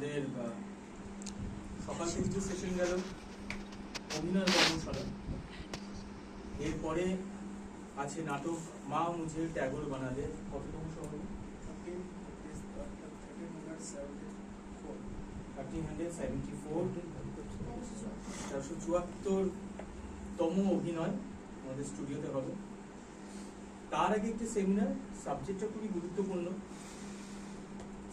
আমাদের সকাল থেকে সেশন গেল অভিনয় কর্মশালা, এরপরে আছে নাটক মা মুঝে ট্যাগর বানালে। কততম সময়? 474তম অভিনয় আমাদের স্টুডিওতে হবে। তার আগে একটি সেমিনার, সাবজেক্টটা খুবই গুরুত্বপূর্ণ।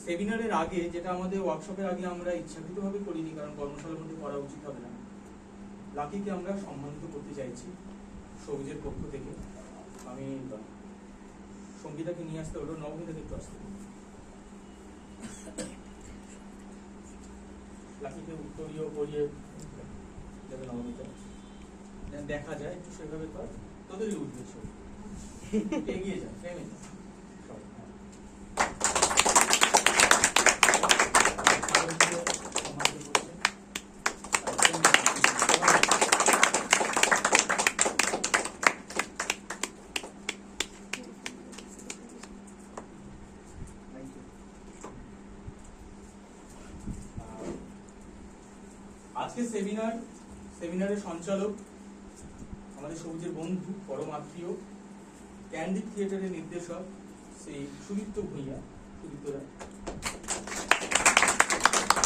সেমিনারের আগে, যেটা আমাদের ওয়ার্কশপের আগে আমরা ইচ্ছাকৃতভাবে করিনি, কারণ কর্মশালার মধ্যে করা উচিত হবে না, লাকিকে আমরা সম্মানিত করতে চাইছি সবুজের পক্ষ থেকে। আমি সঙ্গীতাকে নিয়ে আসতে হলো, নবমীতাকে একটু আসতে হলো। লাকিকে উত্তরীয় করিয়ে যাবে নবমীতা, দেখা যায় একটু সেভাবে কর, তোদেরই উঠবে ছবি, এগিয়ে যা, ফ্রেমে যা। আজকে সেমিনারের সঞ্চালক আমাদের সবুজের বন্ধু, পরম আত্মীয়, ক্যান্ডিড থিয়েটারের নির্দেশক শ্রী সুদীপ্ত ভূঁইয়া।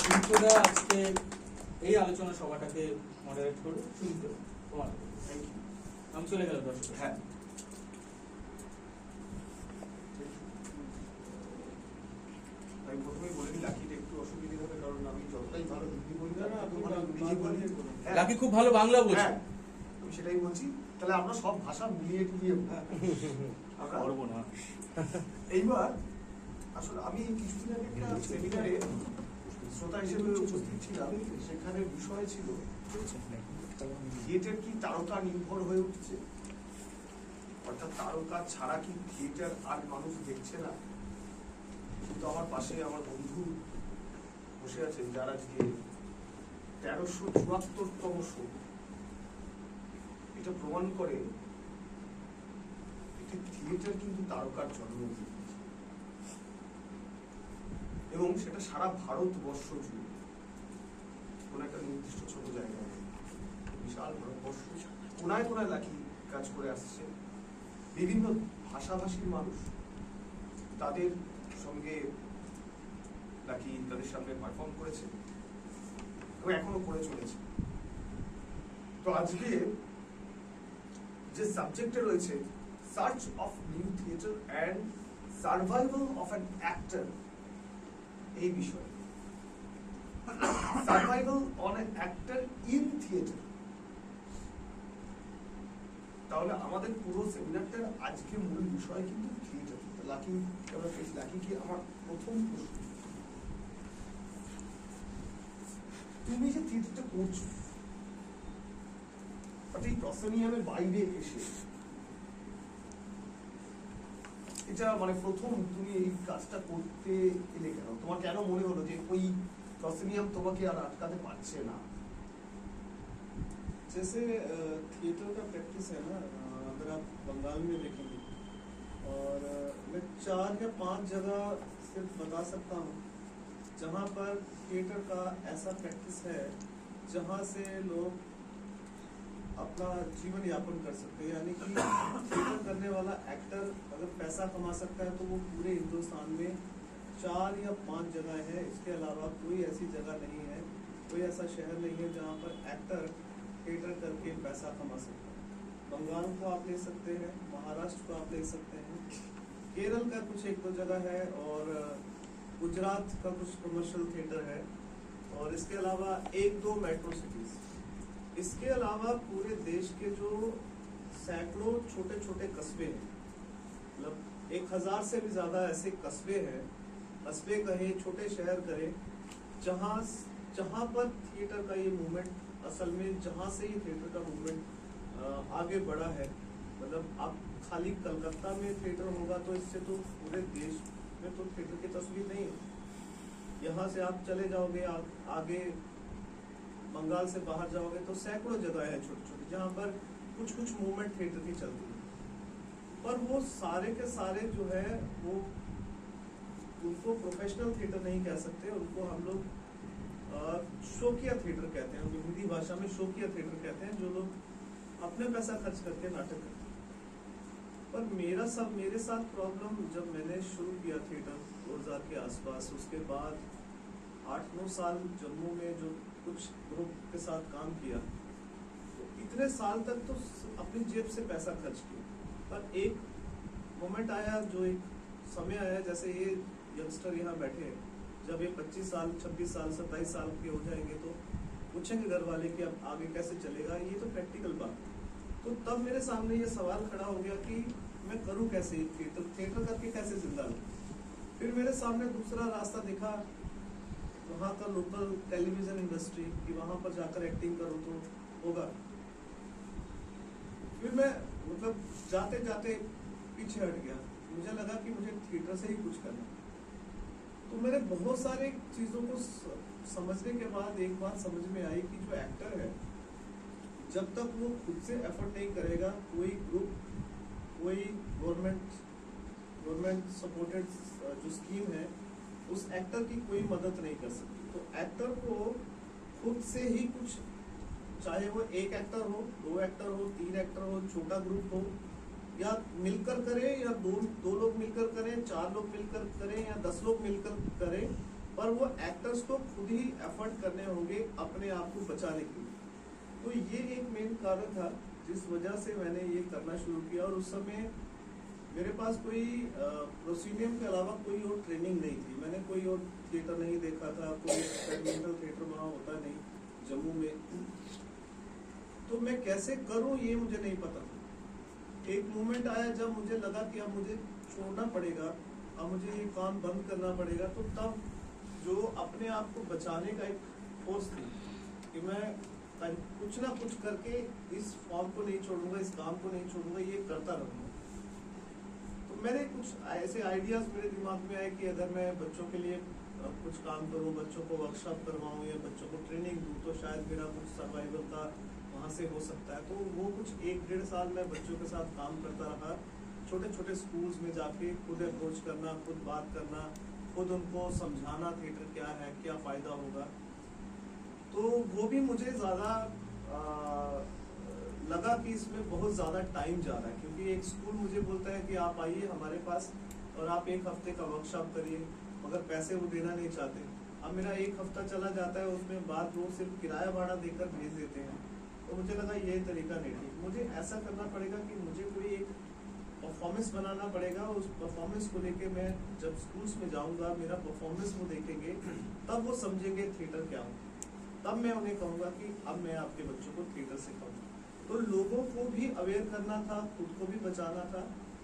সুদীপ্তদা আজকে এই আলোচনা সভাটাকে মডারেট করবে। সুদীপ্ত, তোমার আমি চলে গেল দর্শক। হ্যাঁ, আমি প্রথমেই বলে দিই লাকিটা একটু অসুবিধা হবে, কারণ আমি যতটাই ভালো হিন্দি বলি না, লাকি খুব ভালো বাংলা বলছে। আমি সেটাই বলছি। তাহলে আমরা সব ভাষা মিলিয়ে টিলিয়ে আমরা পারবো না। এইবার আসলে আমি কিছুদিন আগে একটা সেমিনারে শ্রোতা হিসেবে উপস্থিত ছিলাম। সেখানে বিষয় ছিল থিয়েটার কি তারকা নির্ভর হয়ে উঠছে, অর্থাৎ তারকা ছাড়া কি থিয়েটার আর মানুষ দেখছে না। কিন্তু আমার পাশে আমার বন্ধু বসে আছেন, যারা আজকে 1374তম শো। এটা প্রমাণ করে একটি থিয়েটার কিন্তু তারকার জন্ম দিয়েছে, এবং সেটা সারা ভারতবর্ষ জুড়ে, কোন একটা নির্দিষ্ট ছোট জায়গায়, বিশাল ভারতবর্ষ কোনায় কোনায় লাকি কাজ করে আসছে। বিভিন্ন ভাষাভাষীর মানুষ, তাদের সঙ্গে লাকি তাদের সামনে পারফর্ম করেছে এবং এখনো করে চলেছে। তো আজকে যে সাবজেক্টে রয়েছে search of new theatre and survival of an actor, এই বিষয়ে survival on an actor in theatre. তাহলে আমাদের পুরো সেমিনারটার আজকে মূল বিষয় কিন্তু থিয়েটার। লাকি কি আমার প্রথম প্রশ্ন, তুমি যে থিয়েটারটা করছো, এই প্রসেনিয়ামের বাইরে এসে, এটা মানে প্রথম তুমি এই কাজটা করতে এলে কেন? তোমার কেন মনে হলো যে ওই প্রসেনিয়াম তোমাকে আর আটকাতে পারছে না? जैसे थिएटर का प्रैक्टिस है ना, अगर आप बंगाल में देखेंगे, और मैं 4 या 5 जगह सिर्फ बता सकता हूँ जहाँ पर थिएटर का ऐसा प्रैक्टिस है जहाँ से लोग अपना जीवन यापन कर सकते हैं। यानी कि थिएटर करने वाला एक्टर अगर पैसा कमा सकता है तो वो पूरे हिंदुस्तान में 4 या 5 जगह है। इसके अलावा कोई ऐसी जगह नहीं है, कोई ऐसा शहर नहीं है जहाँ पर एक्टर थिएटर करके पैसा कमा सकता है। बंगाल को आप ले सकते हैं, महाराष्ट्र को आप ले सकते हैं, केरल का कुछ 1-2 जगह है, और गुजरात का कुछ कमर्शियल थिएटर है, और इसके अलावा 1-2 मेट्रो सिटीज। इसके अलावा पूरे देश के जो सैकड़ों छोटे छोटे कस्बे हैं, मतलब 1000 से भी ज्यादा ऐसे कस्बे हैं, कस्बे कहे, छोटे शहर कहे, जहाँ पर थिएटर का ये मूवमेंट असल में, जहाँ से ये थिएटर का मूवमेंट आगे बढ़ा है। मतलब आप खाली कलकत्ता में थिएटर होगा तो इससे तो पूरे देश में तो थिएटर की तस्वीर नहीं है। यहाँ से आप चले जाओगे, आगे बंगाल से बाहर जाओगे तो सैकड़ों जगह है छोटी छोटी जहाँ पर कुछ कुछ मूवमेंट थिएटर की चलती है। पर वो सारे के सारे जो है वो, उनको प्रोफेशनल थिएटर नहीं कह सकते, उनको हम लोग शौकिया थिएटर कहते हैं, हम हिंदी भाषा में शौकिया थिएटर कहते हैं, जो लोग अपने पैसा खर्च करके नाटक करते हैं। पर मेरे साथ प्रॉब्लम, जब मैंने शुरू किया थिएटर 2000 के आसपास, उसके बाद 8-9 साल जम्मू में जो कुछ ग्रुप के साथ काम किया, तो इतने साल तक तो अपनी जेब से पैसा खर्च किया। पर एक मोमेंट आया, जो एक समय आया, जैसे ये यंगस्टर यहाँ बैठे हैं, जब ये 25 साल 26 साल 27 साल के हो जाएंगे तो पूछेंगे घर वाले कि अब आगे कैसे चलेगा, ये तो प्रैक्टिकल बात। तो तब मेरे सामने ये सवाल खड़ा हो गया कि मैं करूं कैसे, थिएटर करके कैसे जिंदा रहूं। फिर मेरे सामने दूसरा रास्ता दिखा, वहाँ का लोकल टेलीविजन इंडस्ट्री, कि वहाँ पर जाकर एक्टिंग करूं तो होगा। फिर मैं मतलब जाते जाते पीछे हट गया, मुझे लगा कि मुझे थिएटर से ही कुछ करना। तो मेरे बहुत सारे चीज़ों को समझने के बाद एक बात समझ में आई कि जो एक्टर है, जब तक वो खुद से एफर्ट नहीं करेगा, कोई ग्रुप, कोई गवर्नमेंट सपोर्टेड जो स्कीम है, उस एक्टर की कोई मदद नहीं कर सकती। तो एक्टर को खुद से ही कुछ, चाहे वो एक एक्टर हो, 2 एक्टर हो, 3 एक्टर हो, छोटा ग्रुप हो, या मिलकर करें, या दो लोग मिलकर करें, 4 लोग मिलकर करें, या 10 लोग मिलकर करें, पर वो एक्टर्स को खुद ही एफर्ट करने होंगे अपने आप को बचाने के लिए। तो ये एक मेन कारण था जिस वजह से मैंने ये करना शुरू किया। और उस समय मेरे पास कोई प्रोसीनियम के अलावा कोई और ट्रेनिंग नहीं थी, मैंने कोई और थिएटर नहीं देखा था, कोई एक्सपेरिमेंटल थिएटर वहाँ होता नहीं जम्मू में, तो मैं कैसे करूँ ये मुझे नहीं पता था। एक मोमेंट आया जब मुझे लगा कि अब मुझे छोड़ना पड़ेगा, अब मुझे ये काम बंद करना पड़ेगा। तो तब जो अपने आप को बचाने का एक फोर्स थी कि मैं कुछ ना कुछ करके इस फॉर्म को नहीं छोड़ूंगा, इस काम को नहीं छोड़ूंगा, ये करता रहूंगा। तो मैंने कुछ ऐसे आइडियाज मेरे दिमाग में आए कि अगर मैं बच्चों के लिए कुछ काम करूं, बच्चों को वर्कशॉप करवाऊं या बच्चों को ट्रेनिंग दूं, तो शायद मेरा कुछ सर्वाइवल का वहाँ से हो सकता है। तो वो कुछ 1-1.5 साल मैं बच्चों के साथ काम करता रहा, छोटे छोटे स्कूल्स में जाके खुद अप्रोच करना, खुद बात करना, खुद उनको समझाना थिएटर क्या है, क्या फ़ायदा होगा। तो वो भी मुझे ज़्यादा लगा कि इसमें बहुत ज़्यादा टाइम जा रहा है, क्योंकि एक स्कूल मुझे बोलता है कि आप आइए हमारे पास और आप 1 हफ्ते का वर्कशॉप करिए, मगर पैसे वो देना नहीं चाहते। अब मेरा 1 हफ्ता चला जाता है, उसमें बाद वो सिर्फ किराया भाड़ा देकर भेज देते हैं। तो मुझे लगा ये तरीका नहीं ठीक, मुझे ऐसा करना पड़ेगा कि मुझे कोई एक परफॉर्मेंस बनाना पड़ेगा। उस परफॉर्मेंस को लेके मैं जब स्कूल्स में जाऊंगा, मेरा परफॉर्मेंस वो देखेंगे, तब वो समझेंगे थिएटर क्या हो। तब मैं उन्हें कहूँगा कि अब मैं आपके बच्चों को थिएटर सिखाऊंगा। तो लोगों को भी अवेयर करना था, खुद को भी बचाना था।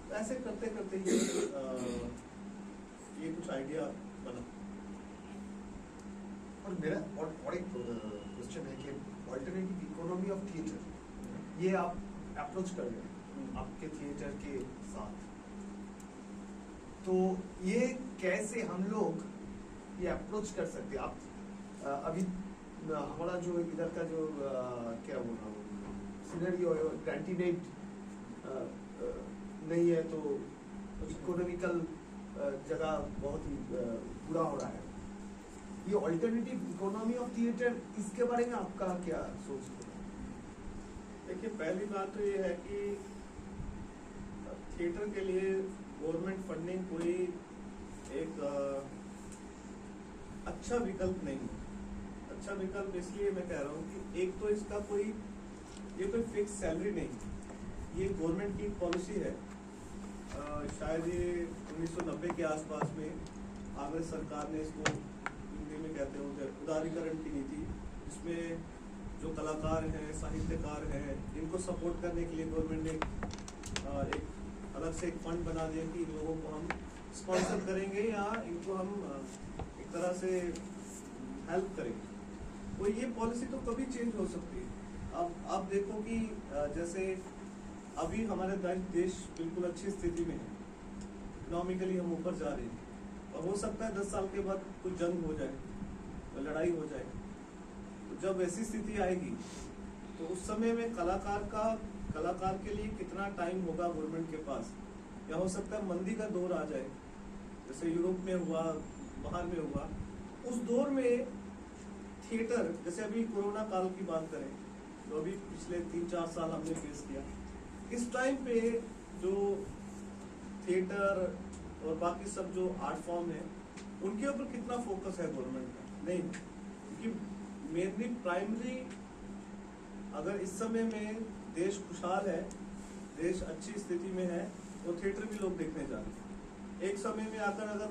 तो ऐसे करते करते ये कुछ आइडिया बना। और मेरा और एक क्वेश्चन है कि ऑल्टरनेटिव इकोनॉमी ऑफ थिएटर, ये आप अप्रोच कर रहे हैं आपके थिएटर के साथ, तो ये कैसे हम लोग ये अप्रोच कर सकते हैं? आप अभी हमारा जो इधर का जो क्या बोल रहा हूँ सिनेरियो है, कैंडिडेट नहीं है, तो इकोनॉमिकल जगह बहुत ही बुरा हो रहा है। ये ऑल्टरनेटिव इकोनॉमी ऑफ थिएटर, इसके बारे में आपका क्या सोच है? देखिए, पहली बात तो ये है कि थिएटर के लिए गवर्नमेंट फंडिंग कोई एक अच्छा विकल्प नहीं है। अच्छा विकल्प इसलिए मैं कह रहा हूँ कि एक तो इसका कोई फिक्स सैलरी नहीं, ये गवर्नमेंट की पॉलिसी है। शायद ये 1990 के आसपास में कांग्रेस सरकार ने इसको हिंदी में कहते हैं उदारीकरण की नीति, जिसमें जो कलाकार हैं, साहित्यकार हैं, इनको सपोर्ट करने के लिए गवर्नमेंट ने एक अलग से एक फंड बना दिया कि इन लोगों को हम स्पॉन्सर करेंगे या इनको हम एक तरह से हेल्प करेंगे। तो ये पॉलिसी तो कभी चेंज हो सकती है। अब आप देखो कि जैसे अभी हमारे देश बिल्कुल अच्छी स्थिति में है, इकोनॉमिकली हम ऊपर जा रहे हैं, और हो सकता है 10 साल के बाद कुछ जंग हो जाए, तो लड़ाई हो जाए। तो जब ऐसी स्थिति आएगी तो उस समय में कलाकार के लिए कितना टाइम होगा गवर्नमेंट के पास, या हो सकता है मंदी का दौर आ जाए, जैसे यूरोप में हुआ, बाहर में हुआ। उस दौर में थिएटर, जैसे अभी कोरोना काल की बात करें तो अभी पिछले 3-4 साल हमने फेस किया, इस टाइम पे जो थिएटर और बाकी सब जो आर्ट फॉर्म है उनके ऊपर कितना फोकस है गवर्नमेंट का? नहीं, क्योंकि मेनली प्राइमरी अगर इस समय में देश खुशहाल है, देश अच्छी स्थिति में है, तो थिएटर भी लोग देखने जा रहे हैं। एक समय में आकर अगर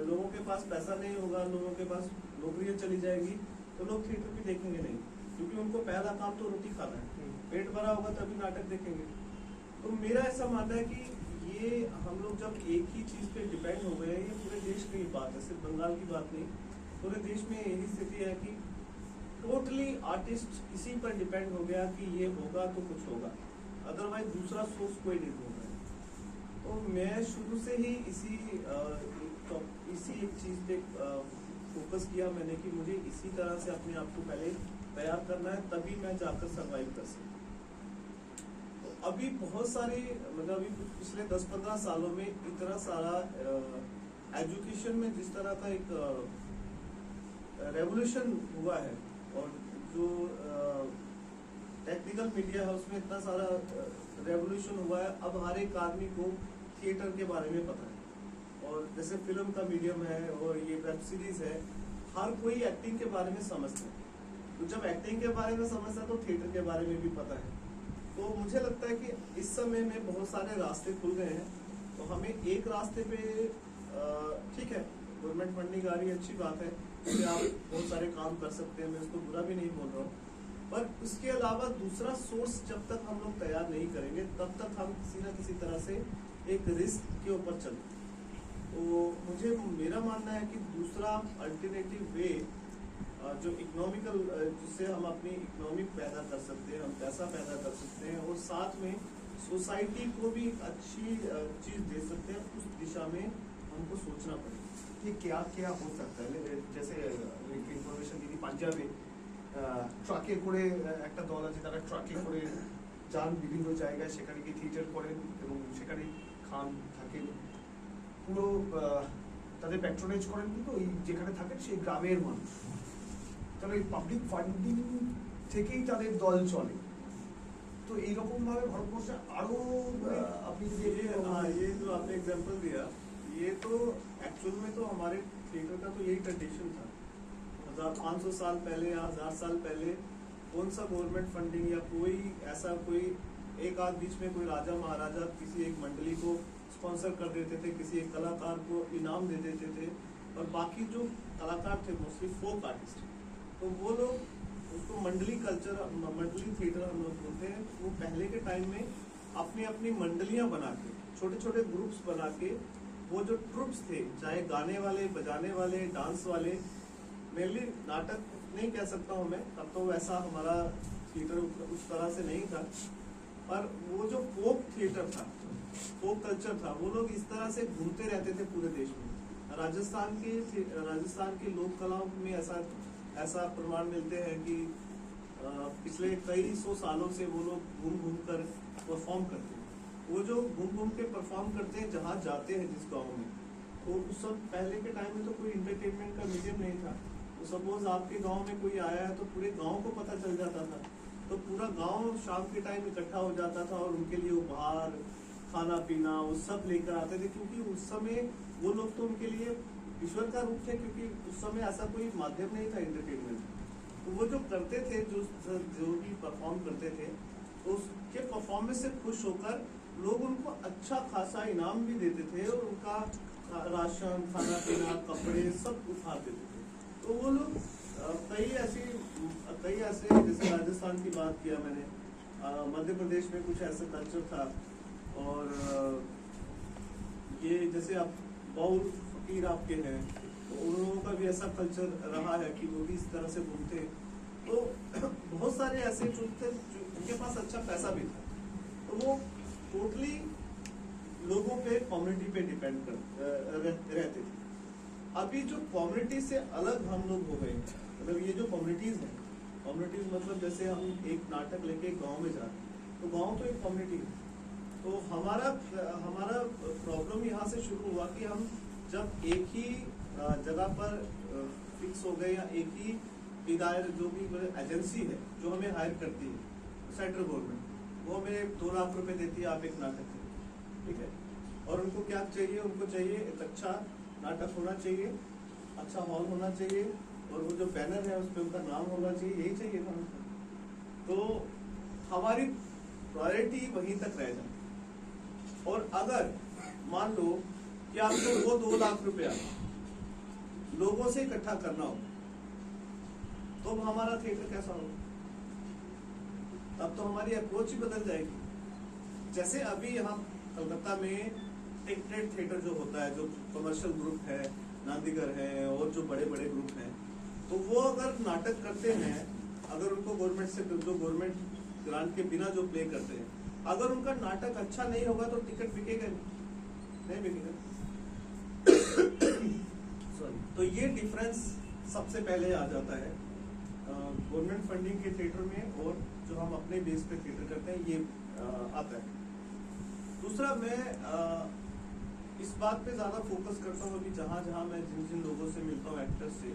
लोगों के पास पैसा नहीं होगा, लोगों के पास नौकरियां चली जाएगी, तो लोग थिएटर भी देखेंगे नहीं, क्योंकि उनको पहला काम तो रोटी खाना है, पेट भरा होगा तभी नाटक देखेंगे। तो मेरा ऐसा मानना है कि ये हम लोग जब एक ही चीज पे डिपेंड हो गए, ये पूरे देश की बात है, सिर्फ बंगाल की बात नहीं, पूरे देश में यही स्थिति है कि टोटली आर्टिस्ट इसी पर डिपेंड हो गया कि ये होगा तो कुछ होगा, अदरवाइज दूसरा सोर्स कोई नहीं होगा। तो मैं शुरू से ही इसी एक चीज पे फोकस किया मैंने कि मुझे इसी तरह से अपने आप को पहले तैयार करना है, तभी मैं जाकर सर्वाइव कर सकूं। तो अभी बहुत सारे मतलब अभी पिछले 10-15 सालों में इतना सारा एजुकेशन में जिस तरह का एक रेवोल्यूशन हुआ है, और जो टेक्निकल मीडिया है उसमें इतना सारा रेवोल्यूशन हुआ है, अब हर एक आदमी को थिएटर के बारे में पता है। और जैसे फिल्म का मीडियम है और ये वेब सीरीज है, हर कोई एक्टिंग के बारे में समझता है। तो जब एक्टिंग के बारे में समझता है तो थिएटर के बारे में भी पता है। तो मुझे लगता है कि इस समय में बहुत सारे रास्ते खुल गए हैं, तो हमें एक रास्ते पे ठीक है, गवर्नमेंट फंडिंग आ रही है, अच्छी बात है, उससे आप बहुत सारे काम कर सकते हैं, मैं उसको बुरा भी नहीं बोल रहा हूँ, पर उसके अलावा दूसरा सोर्स जब तक हम लोग तैयार नहीं करेंगे तब तक हम किसी न किसी तरह से एक रिस्क के ऊपर चलते। तो मुझे मेरा मानना है कि दूसरा अल्टरनेटिव वे जो इकोनॉमिकल, जिससे हम अपनी इकोनॉमी पैदा कर सकते हैं, हम पैसा पैदा कर सकते हैं और साथ में सोसाइटी को भी अच्छी चीज दे सकते हैं, उस दिशा में हमको सोचना पड़ेगा कि क्या क्या हो सकता है। जैसे ইনফরমেশন দিদি পাঞ্জাবে ট্রাকে করে একটা দল আছে, তারা ট্রাকে করে যান বিভিন্ন জায়গায়, সেখানে গিয়ে থিয়েটার করেন এবং সেখানে খান থাকেন, পুরো তাদের প্যাট্রোনাইজ করেন, কিন্তু ওই যেখানে থাকেন সেই গ্রামের মানুষ, তাহলে ওই পাবলিক ফান্ডিং থেকেই তাদের দল চলে। তো এইরকম ভাবে ভারতবর্ষে আরো আপনি যদি ये जो आपने एग्जांपल दिया, ये तो एक्चुअल में तो हमारे थिएटर का तो यही ट्रेडिशन था। 1500 साल पहले या 1000 साल पहले कौन सा गवर्नमेंट फंडिंग या कोई ऐसा कोई एक आध बीच में कोई राजा महाराजा किसी एक मंडली को स्पॉन्सर कर देते थे, किसी एक कलाकार को इनाम दे देते थे, और बाकी जो कलाकार थे मोस्टली फोक आर्टिस्ट, तो वो लोग उसको मंडली कल्चर, मंडली थिएटर हम लोग बोलते हैं, वो पहले के टाइम में अपनी अपनी मंडलियां बना के, छोटे छोटे ग्रुप्स बना के, वो जो ट्रुप्स थे, चाहे गाने वाले, बजाने वाले, डांस वाले, मेनली नाटक नहीं कह सकता हूँ मैं, तब तो वैसा हमारा थिएटर उस तरह से नहीं था, पर वो जो फोक थिएटर था, फोक कल्चर था, वो लोग इस तरह से घूमते रहते थे पूरे देश में। राजस्थान की लोक कलाओं में ऐसा प्रमाण मिलते हैं कि पिछले कई सौ सालों से वो लोग घूम घूम कर परफॉर्म करते हैं। वो जो घूम घूम के परफॉर्म करते हैं जहाँ जाते हैं जिस गांव में, तो उस सब पहले के टाइम में तो कोई इंटरटेनमेंट का मीडियम नहीं था। तो सपोज आपके गांव में कोई आया है तो पूरे गांव को पता चल जाता था, तो पूरा गांव शाम के टाइम इकट्ठा हो जाता था और उनके लिए उपहार, खाना पीना वो सब लेकर आते थे, क्योंकि उस समय वो लोग तो उनके लिए ईश्वर का रूप थे, क्योंकि उस समय ऐसा कोई माध्यम नहीं था एंटरटेनमेंट। तो वो जो करते थे, जो भी परफॉर्म करते थे, तो उसके परफॉर्मेंस से खुश होकर लोग उनको अच्छा खासा इनाम भी देते थे और उनका राशन, खाना पीना, कपड़े सब उपहार देते थे। तो वो लोग कई ऐसे जैसे राजस्थान की बात किया मैंने, मध्य प्रदेश में कुछ ऐसा कल्चर था, और ये जैसे आप बाउल फकीर आपके हैं, तो उन लोगों का भी ऐसा कल्चर रहा है कि वो भी इस तरह से घूमते। तो बहुत सारे ऐसे जो थे उनके पास अच्छा पैसा भी था, तो वो टोटली लोगों पे, कम्युनिटी पे डिपेंड रहते थे। अभी जो कम्युनिटी से अलग हम लोग हो गए, मतलब ये जो कम्युनिटीज हैं, कम्युनिटीज मतलब जैसे हम एक नाटक लेके गांव में जा रहे हैं, तो गांव तो एक कम्युनिटी है। तो हमारा प्रॉब्लम यहाँ से शुरू हुआ कि हम जब एक ही जगह पर फिक्स हो गए या एक ही इदारे जो भी एजेंसी है जो हमें हायर करती है, सेंट्रल गवर्नमेंट, वो हमें 2 लाख रुपए देती है, आप एक नाटक करें, ठीक है। और उनको क्या चाहिए, उनको चाहिए एक अच्छा नाटक होना चाहिए, अच्छा हॉल होना चाहिए, और वो जो बैनर है उस पर उनका नाम होना चाहिए, यही चाहिए ना उनको। तो हमारी प्रायोरिटी वहीं तक रह जाए। और अगर मान लो कि आपको वो 2 लाख रुपया लोगों से इकट्ठा करना हो, तो हमारा थिएटर कैसा होगा? तब तो हमारी अप्रोच ही बदल जाएगी। जैसे अभी यहाँ कलकत्ता में टिकटेड थिएटर जो होता है, जो कमर्शियल ग्रुप है, नांदीगर है और जो बड़े बड़े ग्रुप हैं, तो वो अगर नाटक करते हैं, अगर उनको गवर्नमेंट से, जो गवर्नमेंट ग्रांट के बिना जो प्ले करते हैं, अगर उनका नाटक अच्छा नहीं होगा तो टिकट बिकेगा नहीं बिकेगा। सॉरी। तो ये डिफरेंस सबसे पहले आ जाता है गवर्नमेंट फंडिंग के थिएटर में और जो हम अपने बेस पे थिएटर करते हैं, ये आता है। दूसरा, मैं इस बात पे ज्यादा फोकस करता हूँ कि जहाँ जहाँ मैं जिन जिन लोगों से मिलता हूँ एक्टर्स से,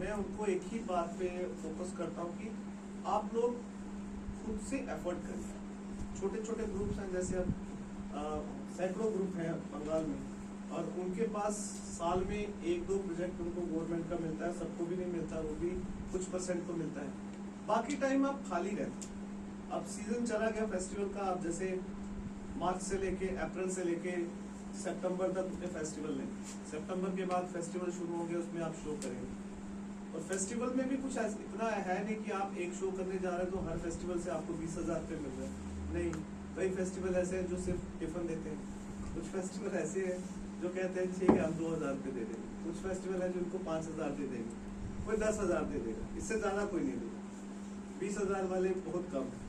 मैं उनको एक ही बात पे फोकस करता हूँ कि आप लोग खुद से एफर्ट करें। छोटे छोटे ग्रुप्स हैं, जैसे अब सैकड़ों ग्रुप हैं बंगाल में, और उनके पास साल में 1-2 प्रोजेक्ट उनको गवर्नमेंट का मिलता है, सबको भी नहीं मिलता, वो भी कुछ % को मिलता है। बाकी टाइम आप खाली रहते हैं। अब सीजन चला गया फेस्टिवल का, आप जैसे मार्च से लेके अप्रैल से लेके सितंबर तक फेस्टिवल में, सितंबर के बाद फेस्टिवल शुरू होंगे, उसमें आप शो करेंगे। और फेस्टिवल में भी कुछ इतना है नहीं कि आप एक शो करने जा रहे हैं तो हर फेस्टिवल से आपको 20,000 रुपये मिल रहे हैं, नहीं। कई फेस्टिवल ऐसे हैं जो सिर्फ टिफिन देते हैं, कुछ फेस्टिवल ऐसे हैं जो कहते हैं ठीक है हम 2,000 रुपये दे देंगे, कुछ फेस्टिवल है जिनको 5,000 दे देंगे, कोई 10,000 दे देगा, इससे ज्यादा कोई नहीं देगा। 20,000 वाले बहुत कम है,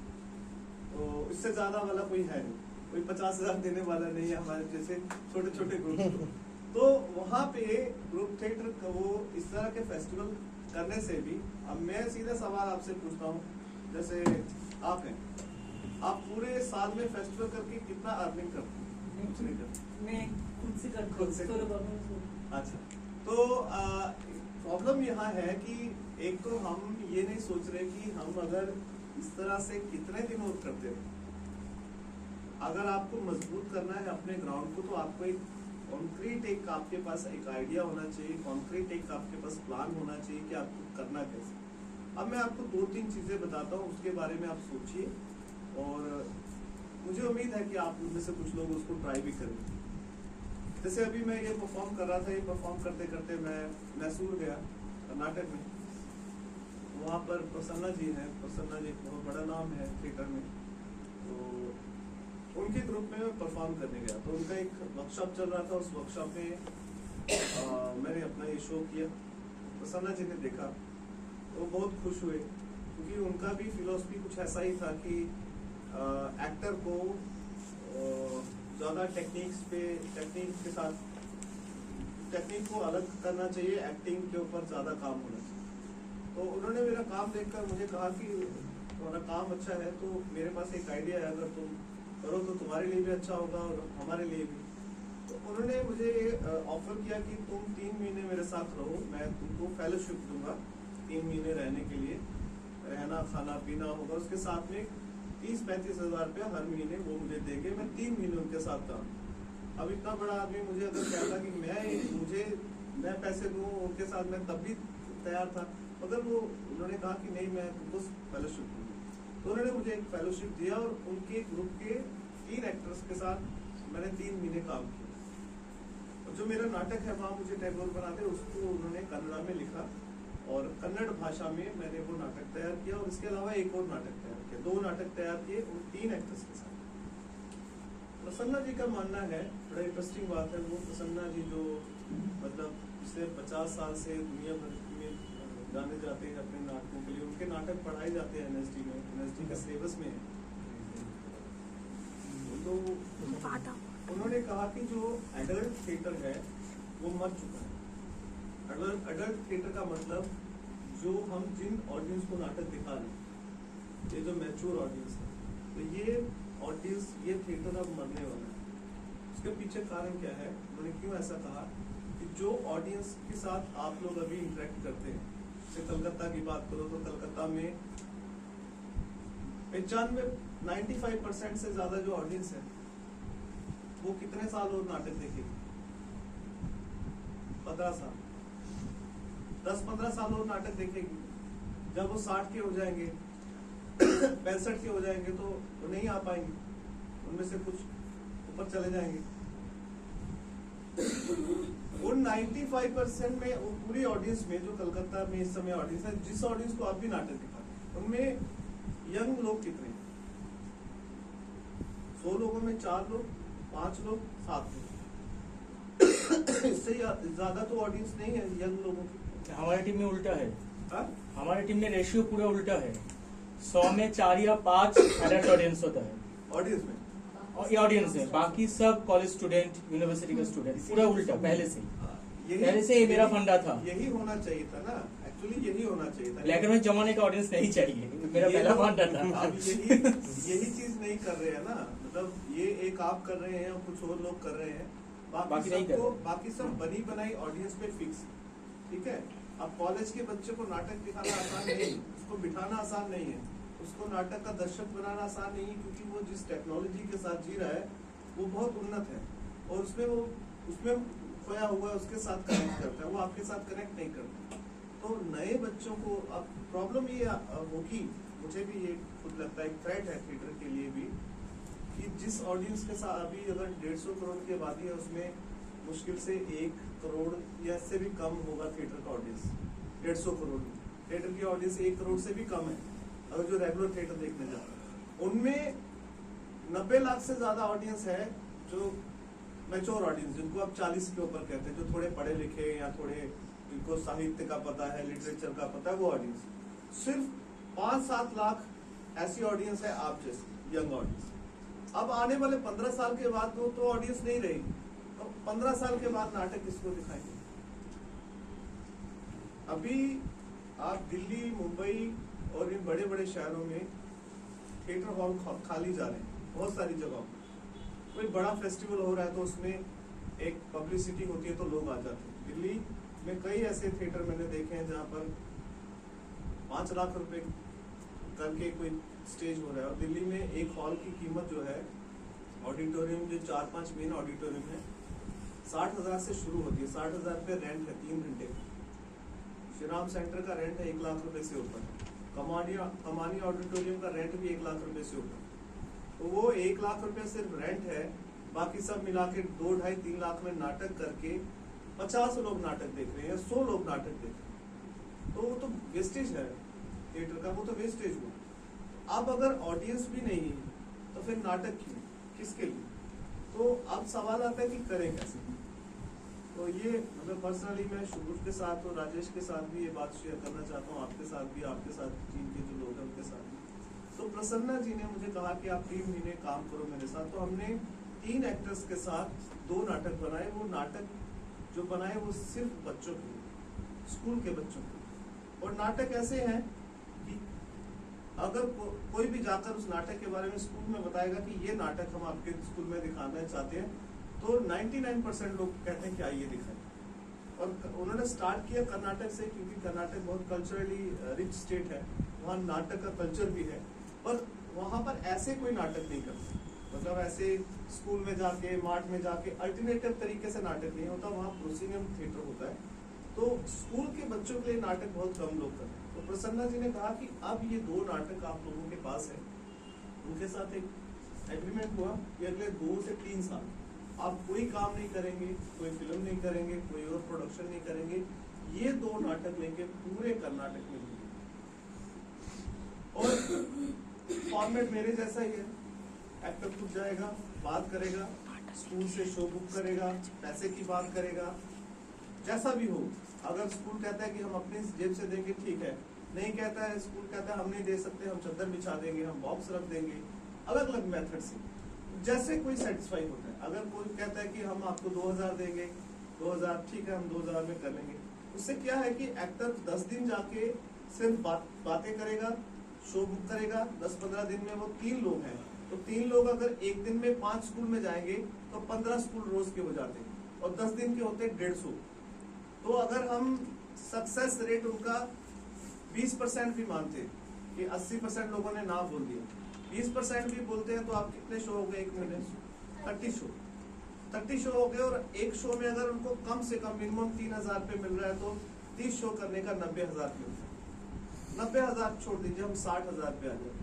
तो इससे ज्यादा वाला कोई है नहीं, कोई 50,000 देने वाला नहीं है हमारे जैसे छोटे छोटे ग्रुप। तो वहाँ पे ग्रुप थिएटर का वो इस तरह के फेस्टिवल करने से भी, अब मैं सीधा सवाल आपसे पूछता हूँ, जैसे आप हैं, आप पूरे साल में फेस्टिवल करके कितना अर्निंग करते हैं? कुछ नहीं करते। मैं खुद से करती खुद से? हूँ। अच्छा, तो प्रॉब्लम यहाँ है कि एक तो हम ये नहीं सोच रहे कि हम अगर इस तरह से कितने दिन और करते हैं। अगर आपको मजबूत करना है अपने ग्राउंड को, तो आपको एक कॉन्क्रीट, एक आपके पास एक आइडिया होना चाहिए, कॉन्क्रीट एक आपके पास प्लान होना चाहिए कि आपको करना कैसे। अब मैं आपको 2-3 चीजें बताता हूँ, उसके बारे में आप सोचिए, और मुझे उम्मीद है कि आप उनमें से कुछ लोग उसको ट्राई भी करेंगे। जैसे अभी मैं ये परफॉर्म कर रहा था, ये परफॉर्म करते करते मैं मैसूर गया कर्नाटक में। वहाँ पर प्रसन्ना जी हैं, प्रसन्ना जी बहुत बड़ा नाम है थिएटर में, तो उनके ग्रुप में मैं परफॉर्म करने गया। तो उनका एक वर्कशॉप चल रहा था, उस वर्कशॉप में मैंने अपना ये शो किया। प्रसन्ना जी ने देखा तो बहुत खुश हुए, क्योंकि उनका भी फिलॉसफी कुछ ऐसा ही था कि एक्टर को ज़्यादा टेक्निक के साथ टेक्निक को अलग करना चाहिए, एक्टिंग के ऊपर ज़्यादा काम होना चाहिए। तो उन्होंने मेरा काम देखकर मुझे कहा कि तुम्हारा काम अच्छा है, तो मेरे पास एक आइडिया है, अगर तुम करो तो तुम्हारे लिए भी अच्छा होगा और हमारे लिए भी। तो उन्होंने मुझे ऑफर किया कि तुम 3 महीने मेरे साथ रहो, मैं तुमको फेलोशिप दूंगा 3 महीने रहने के लिए, रहना खाना पीना होगा, उसके साथ में 30-35 हज़ार रुपया हर महीने वो मुझे देंगे, मैं 3 महीने उनके साथ था। अब इतना बड़ा आदमी मुझे अगर कहता कि मैं पैसे दूँ उनके साथ, मैं तब भी तैयार था, मगर वो उन्होंने कहा कि नहीं, मैं तुमको फेलोशिप दूँगा। तो उन्होंने मुझे एक फेलोशिप दिया और उनके ग्रुप के 3 एक्टर्स के साथ मैंने 3 महीने काम किया। और जो मेरा नाटक है वहाँ मुझे टैगोर बनाते, उसको उन्होंने कन्नड़ा में लिखा और कन्नड़ भाषा में मैंने वो नाटक तैयार किया, और इसके अलावा एक और नाटक तैयार किया, 2 नाटक तैयार किए उन 3 एक्टर्स के साथ। प्रसन्ना जी का मानना है, बड़ा इंटरेस्टिंग बात है, वो प्रसन्ना जी जो मतलब पिछले 50 साल से दुनिया भर में जाने जाते हैं अपने नाटकों के लिए, उनके नाटक पढ़ाए जाते हैं एनएसडी में, एनएसडी का सिलेबस में है। तो उन्होंने कहा कि जो एडल्ट थिएटर है वो मर चुका है। एडल्ट थिएटर का मतलब जो हम जिन ऑडियंस को नाटक दिखा रहे हैं, ये जो मैच्योर ऑडियंस है, तो ये ऑडियंस, ये थिएटर अब मरने वाला है। उसके पीछे कारण क्या है, उन्होंने क्यों ऐसा कहा कि जो ऑडियंस के साथ आप लोग अभी इंटरेक्ट करते हैं, जैसे कलकत्ता की बात करो तो कलकत्ता में 95-95% से ज्यादा जो ऑडियंस है वो कितने साल और नाटक देखेगी? 15 साल, 10-15 साल और नाटक देखेगी। जब वो 60 के हो जाएंगे 65 के हो जाएंगे तो वो नहीं आ पाएंगे, उनमें से कुछ ऊपर चले जाएंगे। उन 95% में वो पूरी ऑडियंस में जो कलकत्ता में इस समय ऑडियंस है, जिस ऑडियंस को आप भी नाटक दिखाते हैं, उनमें यंग लोग कितने? 100 लोगों में 4 लोग, 5 लोग, 7 लोग। इससे ज्यादा तो ऑडियंस नहीं है यंग लोगों की। हमारी टीम में उल्टा है। हाँ? हमारी टीम में रेशियो पूरा उल्टा है। 100 में 4 या 5 एडल्ट ऑडियंस होता है ऑडियंस में, और ये ऑडियंस है, बाकी सब कॉलेज स्टूडेंट, यूनिवर्सिटी का स्टूडेंट, पूरा उल्टा पहले से। पहले से ये मेरा फंडा था। यही होना चाहिए था ना, एक्चुअली यही होना चाहिए था। ब्लैक एंड व्हाइट जमाने का ऑडियंस नहीं चाहिए, मेरा पहला फंडा था। अब यही चीज नहीं कर रहे हैं ना, मतलब ये एक आप कर रहे हैं और कुछ और लोग कर रहे हैं, बाकी नहीं कर रहे। बाकी सब बनी बनाई ऑडियंस पे फिक्स। ठीक है, अब कॉलेज के बच्चे को नाटक दिखाना आसान नहीं, उसको बिठाना आसान नहीं है, उसको नाटक का दर्शक बनाना आसान नहीं है, क्योंकि वो जिस टेक्नोलॉजी के साथ जी रहा है वो बहुत उन्नत है और उसमें खोया हुआ है, उसके साथ कनेक्ट करता है, वो आपके साथ कनेक्ट नहीं करता। तो नए बच्चों को अब प्रॉब्लम ये होगी, मुझे भी ये खुद लगता है, एक थ्रेट है थिएटर के लिए भी, कि जिस ऑडियंस के साथ अभी अगर 150 करोड़ की आबादी है, उसमें मुश्किल से 1 करोड़ या इससे भी कम होगा थिएटर का ऑडियंस। 150 करोड़ थिएटर की ऑडियंस 1 करोड़ से भी कम है अगर जो रेगुलर थिएटर देखने जाता है। उनमें 90 लाख से ज्यादा ऑडियंस है जो मैच्योर ऑडियंस, जिनको आप 40 के ऊपर कहते हैं, जो थोड़े पढ़े लिखे या थोड़े जिनको साहित्य का पता है, लिटरेचर का पता है, वो ऑडियंस। सिर्फ 5-7 लाख ऐसी ऑडियंस है आप जैसी यंग ऑडियंस। अब आने वाले 15 साल के बाद तो ऑडियंस नहीं रहेगी, तो 15 साल के बाद नाटक किसको दिखाएंगे? अभी आप दिल्ली, मुंबई और इन बड़े बड़े शहरों में थिएटर हॉल खाली जा रहे हैं, बहुत सारी जगहों पर। कोई बड़ा फेस्टिवल हो रहा है तो उसमें एक पब्लिसिटी होती है तो लोग आ जाते हैं। दिल्ली में कई ऐसे थिएटर मैंने देखे हैं जहाँ पर 5 लाख रुपए करके कोई स्टेज हो रहा है, और दिल्ली में एक हॉल की कीमत जो है, ऑडिटोरियम जो 4-5 मेन ऑडिटोरियम है, 60,000 से शुरू होती है। 60,000 रुपये रेंट है 3 घंटे। श्री राम सेंटर का रेंट है 1 लाख रुपए से ऊपर। कमानी ऑडिटोरियम का रेंट भी 1 लाख रुपए से ऊपर। तो वो 1 लाख रुपए सिर्फ रेंट है, बाकी सब मिला के 2-2.5-3 लाख में नाटक करके 50 लोग नाटक देख रहे हैं या 100 लोग नाटक देख रहे हैं, तो वो तो वेस्टेज है थिएटर का, वो तो वेस्टेज हुआ। अब अगर ऑडियंस भी नहीं है तो फिर नाटक क्यों, किसके लिए? तो अब सवाल आता है कि करें कैसे। तो ये मतलब पर्सनली मैं शुभ्र के साथ और राजेश के साथ भी ये बात शेयर करना चाहता हूँ, आपके साथ भी, आपके साथ टीम के जो लोग हैं उनके साथ भी। तो प्रसन्ना जी ने मुझे कहा कि आप 3 महीने काम करो मेरे साथ, तो हमने 3 एक्टर्स के साथ 2 नाटक बनाए। वो नाटक जो बनाए वो सिर्फ बच्चों के लिए, स्कूल के बच्चों के। और नाटक ऐसे हैं कि अगर कोई भी जाकर उस नाटक के बारे में स्कूल में बताएगा कि ये नाटक हम आपके स्कूल में दिखाना चाहते हैं, तो 99% लोग कहते हैं कि आइए दिखाएं। और उन्होंने स्टार्ट किया कर्नाटक से, क्योंकि कर्नाटक बहुत कल्चरली रिच स्टेट है, वहाँ नाटक का कल्चर भी है, पर वहाँ पर ऐसे कोई नाटक नहीं करते। मतलब ऐसे स्कूल में जाके, मार्ट में जाके अल्टरनेटिव तरीके से नाटक नहीं होता, वहाँ प्रोसीनियम थिएटर होता है। तो स्कूल के बच्चों के लिए नाटक बहुत कम लोग करते हैं। तो प्रसन्ना जी ने कहा कि अब ये 2 नाटक आप लोगों के पास है, उनके साथ एक एग्रीमेंट हुआ कि अगले 2 से 3 साल आप कोई काम नहीं करेंगे, कोई फिल्म नहीं करेंगे, कोई और प्रोडक्शन नहीं करेंगे, ये 2 नाटक लेके पूरे कर्नाटक में घूमेंगे। और फॉर्मेट मेरे जैसा ही है, एक्टर खुद जाएगा, बात करेगा, स्कूल से शो बुक करेगा, पैसे की बात करेगा, जैसा भी हो। अगर स्कूल कहता है कि हम अपनी जेब से देंगे, ठीक है, नहीं कहता है, स्कूल कहता है हम नहीं दे सकते, हम चादर बिछा देंगे, हम बॉक्स रख देंगे, अलग अलग मेथड से, जैसे कोई सेटिस्फाई होता है। अगर कोई कहता है कि हम आपको 2000 देंगे, 2000 ठीक है, हम 2000 में कर लेंगे। उससे क्या है कि एक्टर 10 दिन जाके सिर्फ बातें करेगा, शो बुक करेगा, 10-15 दिन में वो 3 लोग हैं, तो 3 लोग अगर एक दिन में 5 स्कूल में जाएंगे तो 15 स्कूल रोज के हो जाते हैं, और 10 दिन के होते हैं 150। तो अगर हम सक्सेस रेट उनका 20% भी मानते हैं कि 80% लोगों ने ना बोल दिया, 20% भी बोलते हैं, तो आप कितने शो हो गए एक महीने? 30 शो हो गए। और एक शो में अगर उनको कम से कम मिनिमम 3,000 रुपये मिल रहा है तो 30 शो करने का 90,000 मिलता है। 90,000 छोड़ दीजिए, हम 60,000 रुपये आ जाए।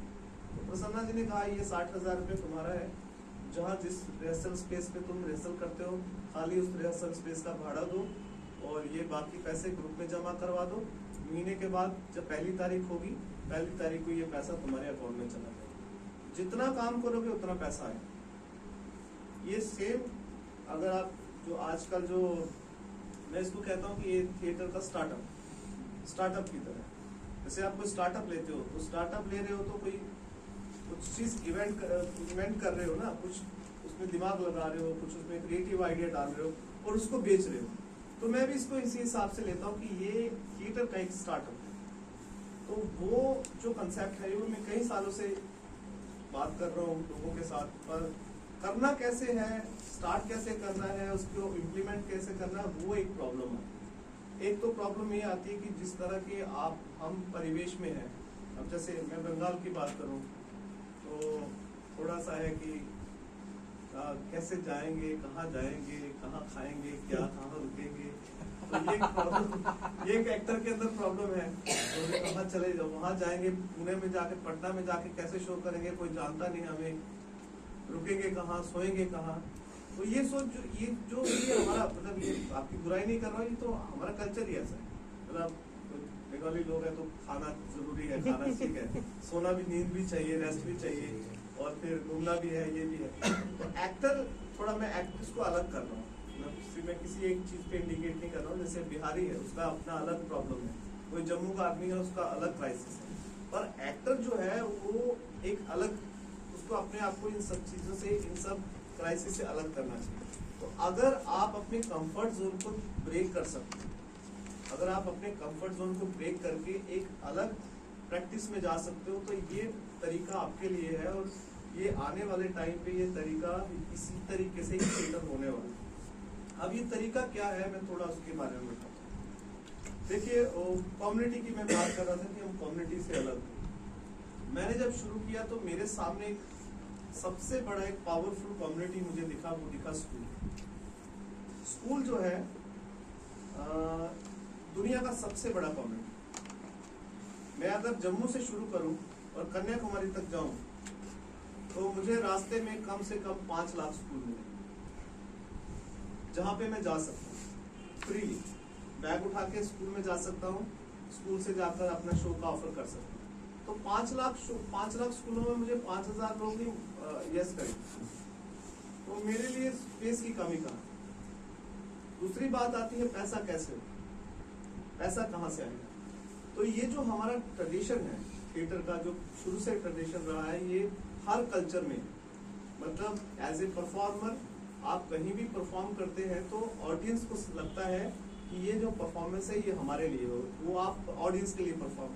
तो प्रसन्ना जी ने कहा ये 60,000 रुपये तुम्हारा है, जहाँ जिस रिहर्सल स्पेस पे तुम रिहर्सल करते हो खाली उस रिहर्सल स्पेस का भाड़ा दो और ये बाकी पैसे ग्रुप में जमा करवा दो। महीने के बाद जब 1 तारीख होगी, 1 तारीख को ये पैसा तुम्हारे अकाउंट में चला जाएगा। जितना काम करोगे उतना पैसा आएगा। ये सेम अगर आप जो आजकल जो मैं इसको कहता हूँ कि ये थिएटर का स्टार्टअप की तरह, जैसे आप कोई स्टार्टअप लेते हो तो स्टार्टअप ले रहे हो तो कोई कुछ चीज इवेंट कर रहे हो ना, कुछ उसमें दिमाग लगा रहे हो, कुछ उसमें क्रिएटिव आइडिया डाल रहे हो और उसको बेच रहे हो। तो मैं भी इसको इसी हिसाब से लेता हूँ कि ये थिएटर का एक स्टार्टअप है। तो वो जो कंसेप्ट है वो मैं कई सालों से बात कर रहा हूँ लोगों के साथ, पर करना कैसे है, स्टार्ट कैसे करना है, उसको इम्प्लीमेंट कैसे करना है, वो एक प्रॉब्लम है। एक तो प्रॉब्लम ये आती है कि जिस तरह के हम परिवेश में हैं, अब जैसे मैं बंगाल की बात करूं तो थोड़ा सा है कि कैसे जाएंगे, कहाँ खाएंगे, क्या कहाँ रुकेंगे, तो ये एक एक्टर के अंदर प्रॉब्लम है। तो कहाँ चले जाओ, वहाँ जाएंगे, पुणे में जाके पटना में जाके कैसे शो करेंगे, कोई जानता नहीं हमें, रुकेंगे कहाँ, सोएंगे कहाँ। तो ये सोच ये हमारा मतलब ये आपकी बुराई नहीं कर रहा हूँ, ये तो हमारा कल्चर ही ऐसा है। मतलब बंगाली लोग हैं तो खाना जरूरी है, खाना ठीक है, सोना भी, नींद भी चाहिए, रेस्ट भी चाहिए और फिर घूमना भी है, ये भी है। तो एक्टर थोड़ा मैं एक्ट्रेस को अलग कर रहा हूँ, मतलब मैं किसी एक चीज पे इंडिकेट नहीं कर रहा हूँ। जैसे बिहारी है उसका अपना अलग प्रॉब्लम है, कोई जम्मू का आदमी है उसका अलग क्राइसिस है, पर एक्टर जो है वो एक अलग, उसको अपने आप को इन सब चीजों से, इन सब क्राइसिस से अलग करना चाहिए। तो अगर आप अपने कंफर्ट जोन को ब्रेक कर सकते हैं, अगर आप अपने कंफर्ट जोन को ब्रेक करके एक अलग प्रैक्टिस में जा सकते हो, तो ये तरीका आपके लिए है। और ये आने वाले टाइम पे ये तरीका इसी तरीके से ही थिएटर होने वाला है। अब ये तरीका क्या है, मैं थोड़ा उसके बारे में बताता हूँ। देखिए कम्युनिटी की मैं बात कर रहा था कि हम कम्युनिटी से अलग हैं। मैंने जब शुरू किया तो मेरे सामने एक सबसे बड़ा एक पावरफुल कम्युनिटी मुझे दिखा, वो दिखा स्कूल जो है दुनिया का सबसे बड़ा कम्युनिटी। मैं अगर जम्मू से शुरू करूं और कन्याकुमारी तक जाऊं तो मुझे रास्ते में कम से कम 5 लाख स्कूल मिले जहां पे मैं जा सकता हूँ फ्रीली, बैग उठा के स्कूल में जा सकता हूँ, स्कूल से जाकर अपना शो का ऑफर कर सकता हूँ। तो 5 लाख स्कूलों में मुझे 5,000 लोग ही यस करें, तो मेरे लिए स्पेस की कमी कहाँ। दूसरी बात आती है पैसा कैसे हो, पैसा कहाँ से आएगा। तो ये जो हमारा ट्रेडिशन है थिएटर का, जो शुरू से ट्रेडिशन रहा है, ये हर कल्चर में, मतलब एज ए परफॉर्मर आप कहीं भी परफॉर्म करते हैं तो ऑडियंस को लगता है कि ये जो परफॉर्मेंस है ये हमारे लिए हो, वो आप ऑडियंस के लिए परफॉर्म।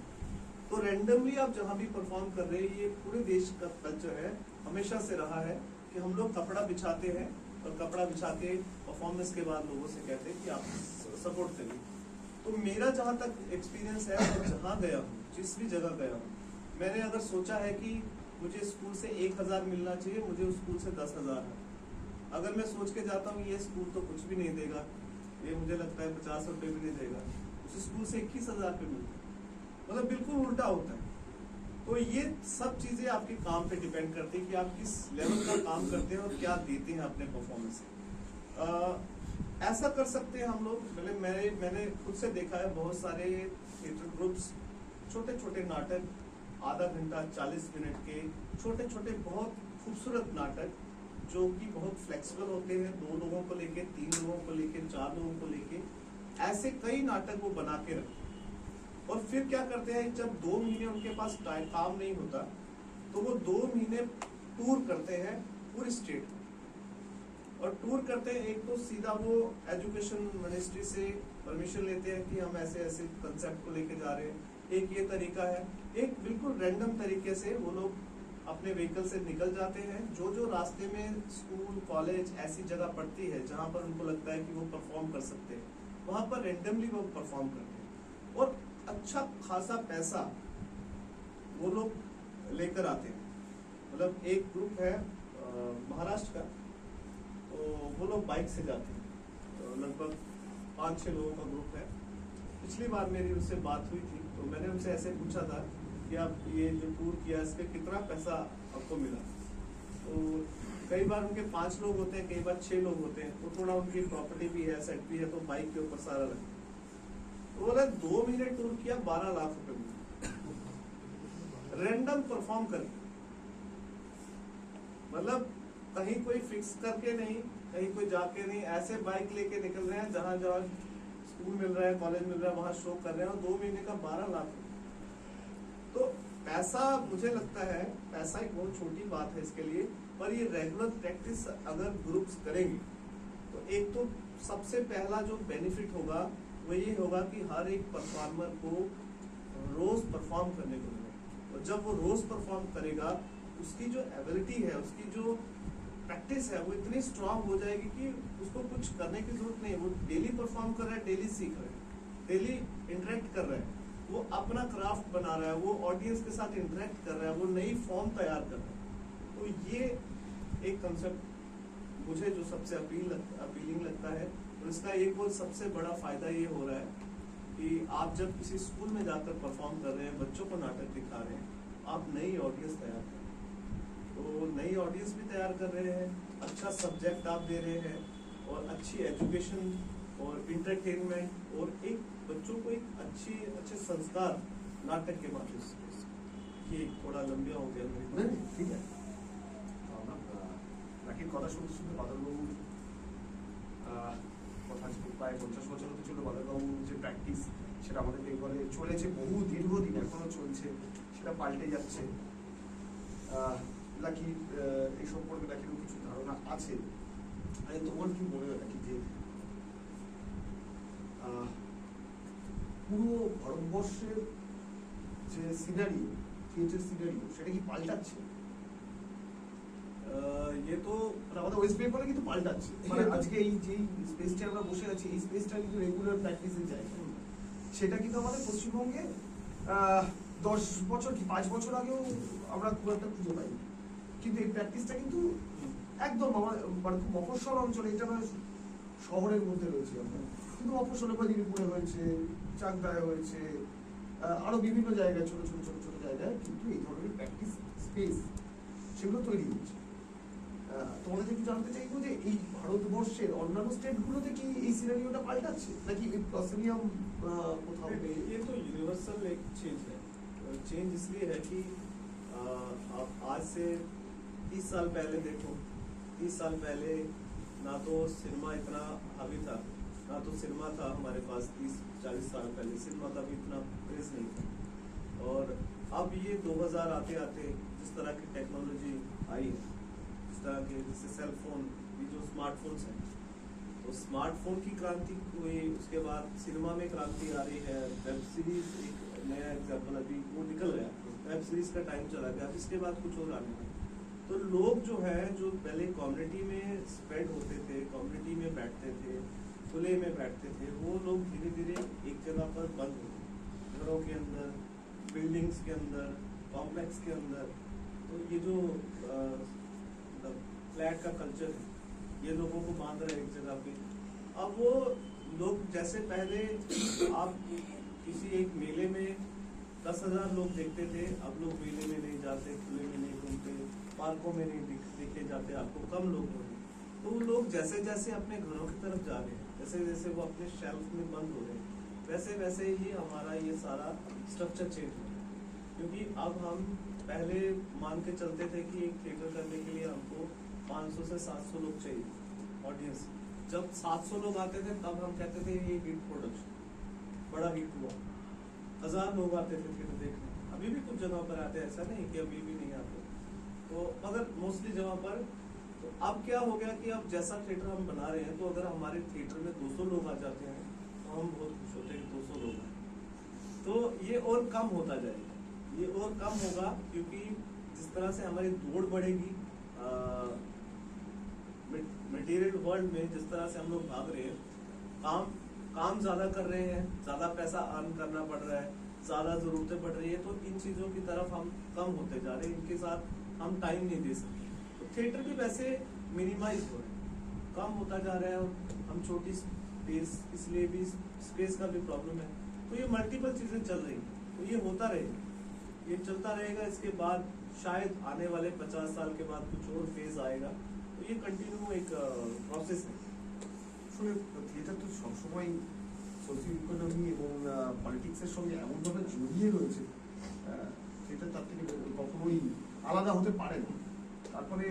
तो रैंडमली आप जहाँ भी परफॉर्म कर रहे हैं, ये पूरे देश का कल्चर है, हमेशा से रहा है कि हम लोग कपड़ा बिछाते हैं और कपड़ा बिछा के परफॉर्मेंस के बाद लोगों से कहते हैं कि आप सपोर्ट करिए। तो मेरा जहाँ तक एक्सपीरियंस है, और जहाँ गया हूँ, जिस भी जगह गया हूँ, मैंने अगर सोचा है कि मुझे स्कूल से 1,000 मिलना चाहिए, मुझे उस स्कूल से 10,000 है। अगर मैं सोच के जाता हूँ ये स्कूल तो कुछ भी नहीं देगा, ये मुझे लगता है 50 रुपये भी नहीं देगा, उस स्कूल से 21,000 रुपये मिलता है, मतलब बिल्कुल उल्टा होता है। तो ये सब चीजें आपके काम पे डिपेंड करती है कि आप किस लेवल का काम करते हैं और क्या देते हैं अपने परफॉर्मेंस से। ऐसा कर सकते हैं हम लोग, मतलब मैंने खुद से देखा है बहुत सारे थिएटर ग्रुप्स, छोटे छोटे नाटक, आधा घंटा 40 मिनट के छोटे छोटे बहुत खूबसूरत नाटक, जो कि बहुत फ्लेक्सिबल होते हैं, 2 लोगों को लेके, 3 लोगों को लेके, 4 लोगों को लेके, ऐसे कई नाटक वो बना के रखते हैं। और फिर क्या करते हैं, जब 2 महीने उनके पास काम नहीं होता तो वो 2 महीने टूर करते हैं पूरी स्टेट में। और टूर करते हैं, एक तो सीधा वो एजुकेशन मिनिस्ट्री से परमिशन लेते हैं कि हम ऐसे ऐसे कंसेप्ट को लेके जा रहे हैं, एक ये तरीका है। एक बिल्कुल रैंडम तरीके से वो लोग अपने व्हीकल से निकल जाते हैं, जो रास्ते में स्कूल कॉलेज ऐसी जगह पड़ती है जहाँ पर उनको लगता है कि वो परफॉर्म कर सकते हैं, वहाँ पर रैंडमली वो परफॉर्म करते हैं और अच्छा खासा पैसा वो लोग लेकर आते हैं। मतलब एक ग्रुप है महाराष्ट्र का, तो वो लोग बाइक से जाते हैं, तो लगभग 5-6 लोगों का ग्रुप है। पिछली बार मेरी उनसे बात हुई थी, तो मैंने उनसे ऐसे पूछा था कि आप ये जो टूर किया इसके कितना पैसा आपको मिला। तो कई बार उनके 5 लोग होते हैं, कई बार 6 लोग होते हैं, तो थोड़ा उनकी प्रॉपर्टी भी है, सेट भी है, तो बाइक के ऊपर सारा लगता है। तो बोला 2 महीने टूर किया, 12 लाख रुपए मिले, रैंडम परफॉर्म करके। मतलब कहीं कोई फिक्स करके नहीं, कहीं कोई जाके नहीं, ऐसे बाइक लेके निकल रहे हैं, जहां जहां स्कूल मिल रहा है, कॉलेज मिल रहा है, वहां शो कर रहे हैं, और 2 महीने का 12 लाख। तो पैसा, मुझे लगता है पैसा एक बहुत छोटी बात है इसके लिए, पर ये रेगुलर प्रैक्टिस अगर ग्रुप्स करेंगे तो एक तो सबसे पहला जो बेनिफिट होगा वो ये होगा कि हर एक परफॉर्मर को रोज परफॉर्म करने को मिलेगा। और जब वो रोज परफॉर्म करेगा, उसकी जो एबिलिटी है, उसकी जो प्रैक्टिस है, वो इतनी स्ट्रांग हो जाएगी कि उसको कुछ करने की जरूरत नहीं है। वो डेली परफॉर्म कर रहा है, डेली सीख रहा है, डेली इंटरेक्ट कर रहा है, वो अपना क्राफ्ट बना रहा है, वो ऑडियंस के साथ इंटरेक्ट कर रहा है, वो नई फॉर्म तैयार कर रहा है। तो ये एक कंसेप्ट मुझे जो सबसे अपीलिंग लगता है, और इसका एक और सबसे बड़ा फायदा ये हो रहा है कि आप जब किसी स्कूल में जाकर परफॉर्म कर रहे हैं, बच्चों को नाटक दिखा रहे हैं, आप नई ऑडियंस तैयार कर रहे हैं। तो नई ऑडियंस भी तैयार कर रहे हैं, अच्छा सब्जेक्ट आप दे रहे हैं, और अच्छी एजुकेशन और इंटरटेनमेंट, और एक बच्चों को एक अच्छे संस्कार नाटक के माध्यम से। ये थोड़ा लंबा हो गया मेरे नहीं, ठीक है। বাকির কথা শুনতে শুনতে বাদলবাবুর কথা প্রায় 50 বছর হতে চললো। বাদলবাবুর যে প্র্যাকটিস, সেটা আমাদের বেঙ্গলে চলেছে বহু দীর্ঘদিন, এখনো চলছে, সেটা পাল্টে যাচ্ছে। লাকি এই সম্পর্কে লাকিরও কিছু ধারণা আছে। আরে তোমার কি মনে হয় নাকি যে পুরো ভারতবর্ষের যে সিনারিও, থিয়েটার সিনারিও, সেটা কি পাল্টাচ্ছে? ये तो আমাদের ওয়েস্ট বেঙ্গলে কিন্তু পাল্টাচ্ছে। মানে আজকে এই যে স্পেসটা আমরা বসে আছি, এই স্পেসটা কিন্তু রেগুলার প্র্যাকটিসের জায়গা। সেটা কিন্তু আমাদের পশ্চিমবঙ্গে 10 বছর কি 5 বছর আগেও আমরা খুব একটা খুঁজে পাই। কিন্তু এই প্র্যাকটিসটা কিন্তু একদম আমার মানে খুব মফস্বল অঞ্চলে, এটা মানে শহরের মধ্যে রয়েছে আমরা, কিন্তু মফস্বলে মেদিনীপুরে হয়েছে, চাকদায় হয়েছে, আরো বিভিন্ন জায়গায়, ছোট ছোট ছোট ছোট জায়গায় কিন্তু এই ধরনের প্র্যাকটিস স্পেস সেগুলো তৈরি হচ্ছে। তোমাদের একটু জানতে চাইবো যে এই ভারতবর্ষের অন্যান্য স্টেটগুলোতে কি এই সিনারিওটা পাল্টাচ্ছে, নাকি এই প্রসিমিয়াম কোথাও? ये तो यूनिवर्सल एक चेंज है। चेंज इसलिए है कि आप आज से 30 साल पहले देखो, 30 साल पहले ना तो सिनेमा इतना हावी था, ना तो सिनेमा था हमारे पास। 30-40 साल पहले सिनेमा का भी इतना क्रेज नहीं था। और अब ये 2000 आते आते जिस तरह की टेक्नोलॉजी आई है, जिस तरह के जैसे सेल फोन, ये जो स्मार्टफोन्स हैं, तो स्मार्टफोन की क्रांति हुई, उसके बाद सिनेमा में क्रांति आ रही है। वेब सीरीज एक नया एग्जाम्पल अभी वो निकल गया, वेब सीरीज का टाइम चला गया, अब इसके बाद कुछ और आने वाला। तो लोग जो है, जो पहले कम्युनिटी में स्प्रेड होते थे, कम्युनिटी में बैठते थे, खुले में बैठते थे, वो लोग धीरे धीरे एक जगह पर बंद हो गए, घरों के अंदर, बिल्डिंग्स के अंदर, कॉम्प्लेक्स के अंदर। तो ये जो फ्लैट का कल्चर है, ये लोगों को बांध रहा है एक जगह पे। अब वो लोग जैसे पहले आप किसी एक मेले में 10,000 लोग देखते थे, अब लोग मेले में नहीं जाते, खुले में नहीं घूमते, पार्कों में नहीं देखे जाते, आपको कम लोग हो रहे हैं। तो वो लोग जैसे जैसे अपने घरों की तरफ जा रहे हैं, जैसे जैसे वो अपने शेल्फ में बंद हो रहे हैं, वैसे वैसे ही हमारा ये सारा स्ट्रक्चर चेंज हो रहा है। क्योंकि अब हम पहले मान के चलते थे कि एक थिएटर करने के लिए हमको 500 से 700 लोग चाहिए ऑडियंस। जब 700 लोग आते थे तब हम कहते थे ये हिट प्रोडक्शन, बड़ा हिट हुआ। 1000 लोग आते थे थिएटर देखने। अभी भी कुछ जगह पर आते हैं, ऐसा नहीं कि अभी भी नहीं आते, तो मगर मोस्टली जगह पर। तो अब क्या हो गया कि अब जैसा थिएटर हम बना रहे हैं, तो अगर हमारे थिएटर में 200 लोग आ जाते हैं तो हम बहुत खुश होते हैं कि 200 लोग आए। तो ये और कम होता जाएगा, ये और कम होगा, क्योंकि जिस तरह से हमारी दौड़ बढ़ेगी मटेरियल वर्ल्ड में, जिस तरह से हम लोग भाग रहे हैं, काम ज्यादा कर रहे हैं, ज्यादा पैसा अर्न करना पड़ रहा है, ज़्यादा ज़रूरतें बढ़ रही है, तो इन चीज़ों की तरफ हम कम होते जा रहे हैं, इनके साथ हम टाइम नहीं दे सकते। तो थिएटर भी वैसे मिनिमाइज हो रहा है, कम होता जा रहा है, और हम छोटी स्पेस, इसलिए भी स्पेस का भी प्रॉब्लम है। तो ये मल्टीपल चीज़ें चल रही हैं, तो ये होता रहेगा, ये चलता रहेगा। इसके बाद शायद आने वाले 50 साल के बाद कुछ और फेज आएगा, तो ये कंटिन्यू एक প্রসেস है। আসলে থিয়েটার তো সবসময় সোশিয়াল ইকোনমি এবং পলিটিক্সের সঙ্গে এমনভাবে জড়িয়ে রয়েছে, থিয়েটার তার থেকে কখনোই আলাদা হতে পারে না। তারপরে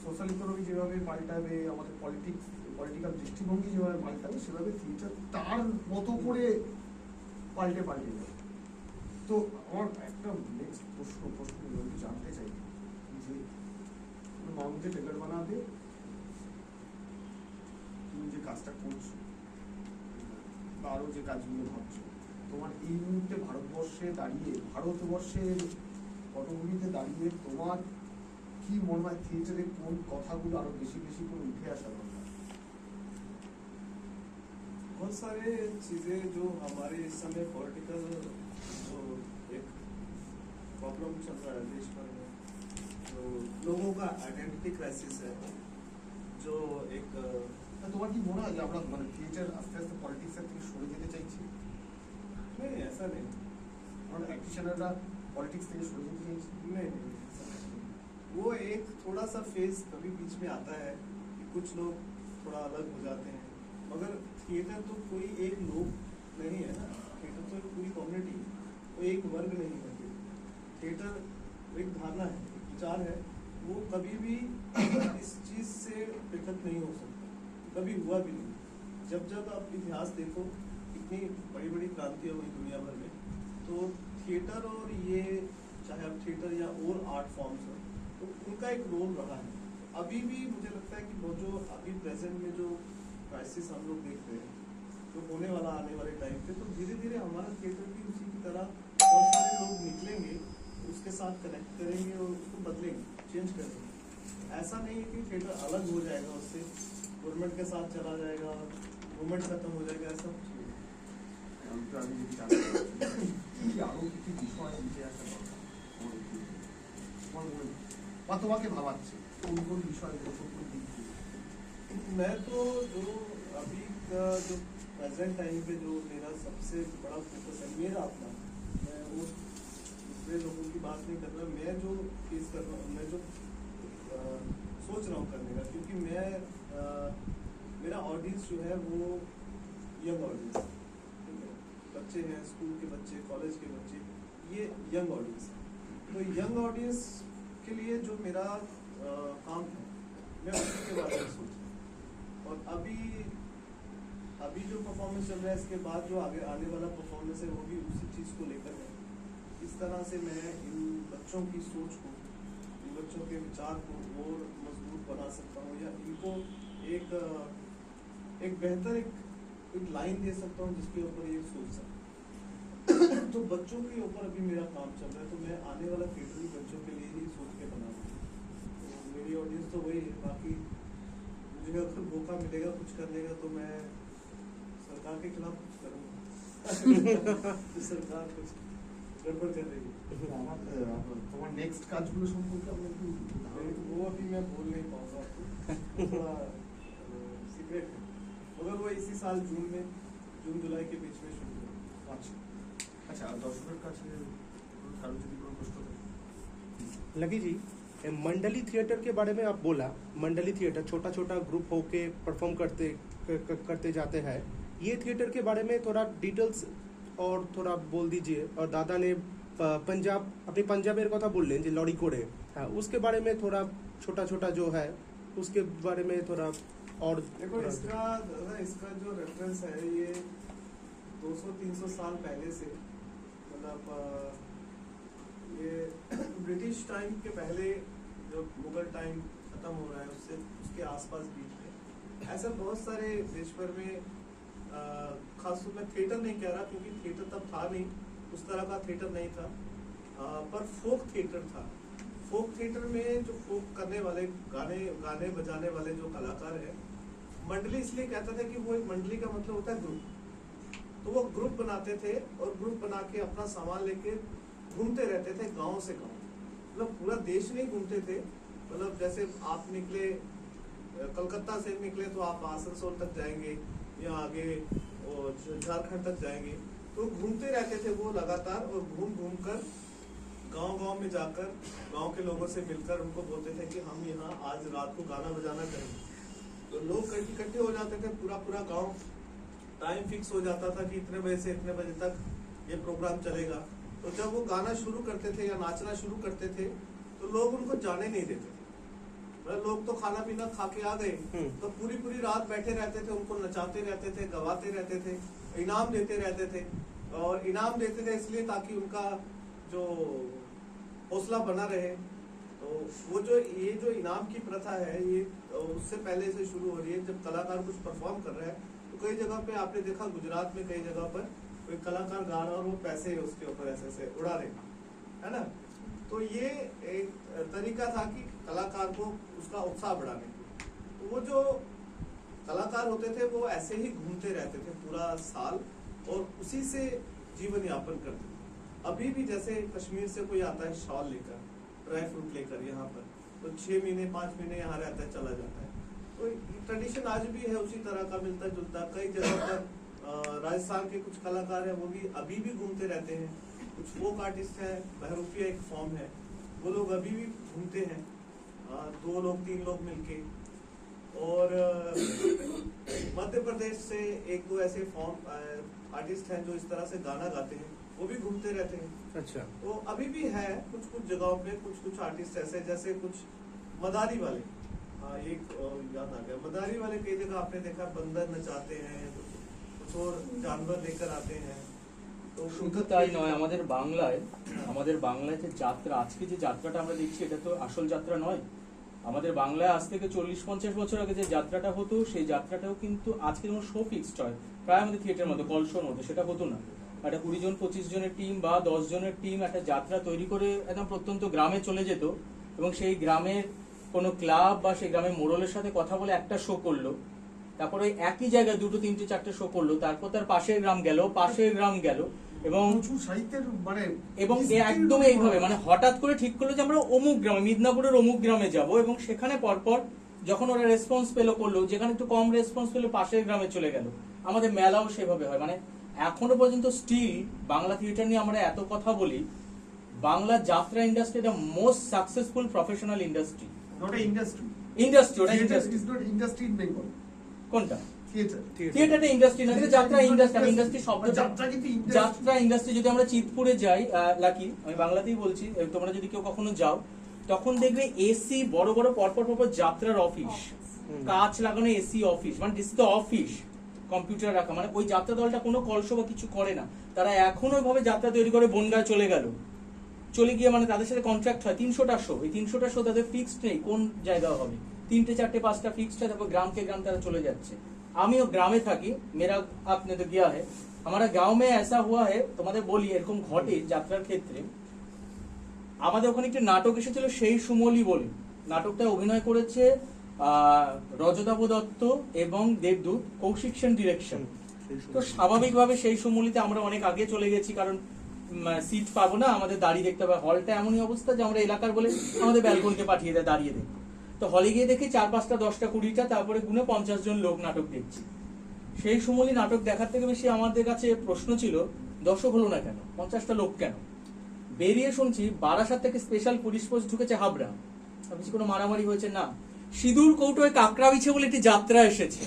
সোশ্যাল ইকোনমি যেভাবে পাল্টাবে, আমাদের পলিটিক্যাল দৃষ্টিভঙ্গি যেভাবে পাল্টাবে, সেভাবে থিয়েটার তার মতো করে পাল্টে যাবে। তো আমার একটা নেক্সট প্রশ্ন আমি জানতে চাই যে মানুষকে টেকার বানাবে, তুমি যে কাজটা করছো বা আরো যে কাজগুলো ভাবছো, তোমার এই মুহূর্তে ভারতবর্ষের পটভূমিতে দাঁড়িয়ে তোমার কি মনে হয় থিয়েটারে কোন কথাগুলো আরো বেশি করে উঠে আসা দরকার? बहुत सारे चीज़ें जो हमारे इस समय पॉलिटिकल जो एक प्रॉब्लम चल रहा है देश भर में, जो लोगों का आइडेंटिटी क्राइसिस है, जो एक তোমার কি মনে হয় যে আমরা মানে থিয়েটার আস্তে আস্তে পলিটিক্সের থেকে সরে যেতে চাইছি? नहीं ऐसा नहीं, আমরা প্র্যাকটিশনাররা পলিটিক্স থেকে সরে যেতে চাইছি? नहीं ऐसा नहीं। वो एक थोड़ा सा फेज कभी बीच में आता है कि कुछ लोग थोड़ा अलग हो जाते हैं, मगर थिएटर तो कोई एक लोग नहीं है ना, थिएटर तो एक पूरी कम्युनिटी, वो एक वर्ग नहीं है। थिएटर एक धारणा है, एक विचार है, वो कभी भी इस चीज़ से पृथक नहीं हो सकता, कभी हुआ भी नहीं। जब आप इतिहास देखो, इतनी बड़ी क्रांतियाँ हुई दुनिया भर में, तो थिएटर और ये चाहे अब थिएटर या और आर्ट फॉर्म्स हो, तो उनका एक रोल रहा है। अभी भी मुझे लगता है कि वो जो अभी प्रेजेंट में जो क्राइसिस हम लोग देख रहे हैं, जो होने वाला आने वाले टाइम पे, तो धीरे धीरे हमारा थिएटर भी उसी की तरह बहुत सारे लोग निकलेंगे, उसके साथ कनेक्ट करेंगे और उसको बदलेंगे, चेंज करेंगे। ऐसा नहीं है कि थिएटर अलग हो जाएगा, उससे गवर्नमेंट के साथ चला जाएगा, मूवमेंट खत्म हो जाएगा, ऐसा कुछ नहीं। আমি যদি জানতে চাই কি আরো কিছু বিষয় উঠে আসা দরকার তোমার মনে বা তোমাকে ভাবাচ্ছে কোন বিষয়গুলো কোন দিক দিয়ে? मैं तो जो अभी का जो प्रेजेंट टाइम पे जो मेरा सबसे बड़ा फोकस है मेरा अपना, मैं वो दूसरे लोगों की बात नहीं कर रहा, मैं जो फेस कर रहा हूँ, मैं जो सोच रहा हूँ करने का, क्योंकि मैं मेरा ऑडियंस जो है वो यंग ऑडियंस है, ठीक है, बच्चे हैं, स्कूल के बच्चे, कॉलेज के बच्चे, ये यंग ऑडियंस है। तो यंग ऑडियंस के लिए जो मेरा काम है, मैं उसी के बारे में सोच रहा हूँ। और अभी जो परफॉर्मेंस चल रहा है, इसके बाद जो आगे आने वाला परफॉर्मेंस है, वो भी उसी चीज़ को लेकर है। इस तरह से मैं इन बच्चों की सोच को, इन बच्चों के विचार को और मजबूत बना सकता हूँ, या इनको एक बेहतर एक लाइन दे सकता हूँ जिसके ऊपर ये सोच सकते। तो बच्चों के ऊपर अभी मेरा काम चल रहा है, तो मैं आने वाला थिएटर भी बच्चों के लिए ही सोच के बनाऊँगा। तो मेरी ऑडियंस तो वही है। बाकी मुझे अगर मौका मिलेगा कुछ करने का, तो मैं सरकार के खिलाफ कुछ करूँगा। सरकार कुछ गड़बड़ कर रही है। তোমার নেক্সট কাজগুলো সম্পর্কে আমরা একটু वो अभी मैं बोल नहीं पाऊँगा आपको, थोड़ा सीक्रेट है, मगर वो इसी साल जून जुलाई के बीच में शुरू होगा। আচ্ছা আচ্ছা দর্শকের কাছে কারো যদি কোনো প্রশ্ন থাকে? लकी जी, मंडली थिएटर के बारे में आप बोला, मंडली थिएटर छोटा ग्रुप होके परफॉर्म करते जाते हैं, ये थिएटर के बारे में थोड़ा डिटेल्स और थोड़ा बोल दीजिए। और दादा ने अपने पंजाबेर कथा बोलें जो लड़ी कोड़े, हाँ, उसके बारे में थोड़ा छोटा जो है उसके बारे में थोड़ा और देखो इसका जो रेफरेंस है, ये 200-300 साल पहले से, मतलब ये ब्रिटिश टाइम के पहले, जो मुगल टाइम खत्म हो रहा है उसके आसपास बीच में ऐसा बहुत सारे देश भर में, खासतौर में थिएटर नहीं कह रहा क्योंकि थिएटर तब था नहीं, उस तरह का थिएटर नहीं था, पर फोक थिएटर था। फोक थिएटर में जो फोक करने वाले गाने बजाने वाले जो कलाकार हैं, मंडली इसलिए कहता था कि वो एक मंडली का मतलब होता है ग्रुप। तो वो ग्रुप बनाते थे और ग्रुप बना के अपना सामान लेके घूमते रहते थे गांव से गांव, मतलब पूरा देश नहीं घूमते थे। मतलब जैसे आप निकले कलकत्ता से निकले तो आप आसनसोल तक जाएंगे या आगे झारखंड तक जाएंगे, तो घूमते रहते थे वो लगातार, और घूम घूम कर गांव-गांव में जाकर गांव के लोगों से मिलकर उनको बोलते थे कि हम यहाँ आज रात को गाना बजाना करेंगे। तो लोग इकट्ठे हो जाते थे, पूरा गांव, टाइम फिक्स हो जाता था कि इतने बजे से इतने बजे तक ये प्रोग्राम चलेगा। तो जब वो गाना शुरू करते थे या नाचना शुरू करते थे तो लोग उनको जाने नहीं देते थे। मतलब लोग तो खाना पीना खा के आ गए, तो पूरी रात बैठे रहते थे, उनको नचाते रहते थे, गवाते रहते थे, इनाम देते रहते थे। और इनाम देते थे इसलिए ताकि उनका जो हौसला बना रहे। तो वो ये जो इनाम की प्रथा है, ये उससे पहले से शुरू हो रही है। जब कलाकार कुछ परफॉर्म कर रहा है तो कई जगह पे आपने देखा, गुजरात में कई जगह पर कोई कलाकार गा रहा और वो पैसे उसके ऊपर ऐसे उड़ा रहे, है ना। तो ये एक तरीका था कि कलाकार को उसका उत्साह बढ़ाने की। तो वो जो कलाकार होते थे वो ऐसे ही घूमते रहते थे पूरा साल और उसी से जीवन यापन करते थे। अभी भी जैसे कश्मीर से कोई आता है शॉल लेकर, ड्राई फ्रूट लेकर यहाँ पर, तो 6 महीने 5 महीने यहाँ रहता है, चला जाता है। तो ट्रेडिशन आज भी है उसी तरह का, मिलता जुलता। कई जगह पर राजस्थान के कुछ कलाकार हैं वो भी अभी भी घूमते रहते हैं। कुछ फोक आर्टिस्ट है, बहरूपिया एक फॉर्म है, वो लोग अभी भी घूमते हैं, 2 लोग 3 लोग मिलके। और मध्य प्रदेश से 1-2 ऐसे फॉर्म आर्टिस्ट हैं जो इस तरह से गाना गाते हैं, वो भी घूमते रहते हैं। अच्छा। तो अभी भी है कुछ जगहों पे कुछ आर्टिस्ट ऐसे, जैसे कुछ मदारी वाले, एक याद आ गया, मदारी वाले कई जगह आपने देखा बंदर नचाते हैं, कुछ और जानवर लेकर आते हैं। तो শুধু তাই নয়, আমাদের বাংলায় যে যাত্রা, আজকে যে যাত্রাটা আমরা দেখছি এটা তো আসল যাত্রা নয়। আমাদের বাংলায় আজ থেকে 40-50 বছর আগে যে যাত্রাটা হতো সেই যাত্রাটাও কিন্তু আজকে যেমন শো ফিক্সড হয় প্রায় আমাদের থিয়েটারের মধ্যে, কলশোর মধ্যে, সেটা হতো না। একটা 20 জন 25 জনের টিম বা 10 জনের টিম একটা যাত্রা তৈরি করে একদম প্রত্যন্ত গ্রামে চলে যেত এবং সেই গ্রামের কোনো ক্লাব বা সেই গ্রামের মোড়লের সাথে কথা বলে একটা শো করলো, তারপরে একই জায়গায় 2, 3, 4টে শো করলো, তারপর তার পাশের গ্রাম গেল এবং সাহিত্যের মানে এবং একদম এইভাবে মানে হঠাৎ করে ঠিক করলো যে আমরা অমুক গ্রামে, মিদনাপুরের অমুক গ্রামে যাব এবং সেখানে পরপর যখন ওরা রেসপন্স পেলো করলো, যেখানে একটু কম রেসপন্স পেলো পাশের গ্রামে চলে গেল। আমাদের মেলাও সেভাবে হয়। মানে এখনো পর্যন্ত স্টিল বাংলা থিয়েটার নিয়ে আমরা এত কথা বলি, বাংলা যাত্রা ইন্ডাস্ট্রি এটা most successful professional industry. Not a industry, ওটা industry is not industry in Bengal. কোনটা? থিয়েটার ইন্ডাস্ট্রি না, কিন্তু যাত্রা ইন্ডাস্ট্রি শব্দটা, যাত্রা ইন্ডাস্ট্রি যদি আমরা চিতপুরে যাই, লাকি আমি বাংলাতেই বলছি, তোমরা যদি কেউ কখনো যাও তখন দেখবে এসি বড় বড় পরপর যাত্রার অফিস, কাঁচ লাগানো এসি অফিস, মানে this is the office, computer রাখা। মানে ওই যাত্রা দলটা কোনো কলস বা কিছু করে না, তারা এখন ওইভাবে যাত্রা তৈরি করে বনগায় চলে গিয়ে মানে তাদের সাথে কন্ট্রাক্ট হয় 300টা শো, এই 300টা শো তাদের ফিক্সড নেই কোন জায়গা হবে, 3টে 4টে 5টা ফিক্সড হয়, তারপর গ্রামকে গ্রাম তারা চলে যাচ্ছে। আমিও গ্রামে থাকি, মেরা আপনি তো গিয়া है, हमारा गांव में ऐसा हुआ है, তোমাদের বলি এরকম ঘটে যাত্রার ক্ষেত্রে। আমাদের ওখানে একটা নাটক এসেছিল সেই সুমলি বলে, নাটকটা অভিনয় করেছে রজতাভ দত্ত এবং দেবদূত, কৌশিক সেন ডিরেকশন। তো স্বাভাবিকভাবে সেই সুমলিতে আমরা অনেক আগে চলে গেছি, কারণ সিট পাবো না, আমাদের দাঁড়িয়ে দেখতে হবে। হলটা এমনই অবস্থা যে আমরা এলাকার বলে আমাদের ব্যালকনিতে পাঠিয়ে দেয় দাঁড়িয়ে দেখি। তো হলে গিয়ে দেখি 4-5টা 10টা 20টা, তারপরে গুনে 50 জন লোক নাটক দেখছি। সেই সুমলি নাটক দেখার থেকে বেশি আমাদের কাছে প্রশ্ন ছিল দর্শক হলো না কেন, 50টা লোক কেন। বেরিয়ে শুনছি বারাসাত থেকে স্পেশাল পুলিশ ফোর্স ঢুকেছে হাবড়া, ভাবছি কোনো মারামারি হয়েছে না, সিঁদুর কৌটোয় কাকড়া বিছে বলে একটি যাত্রা এসেছে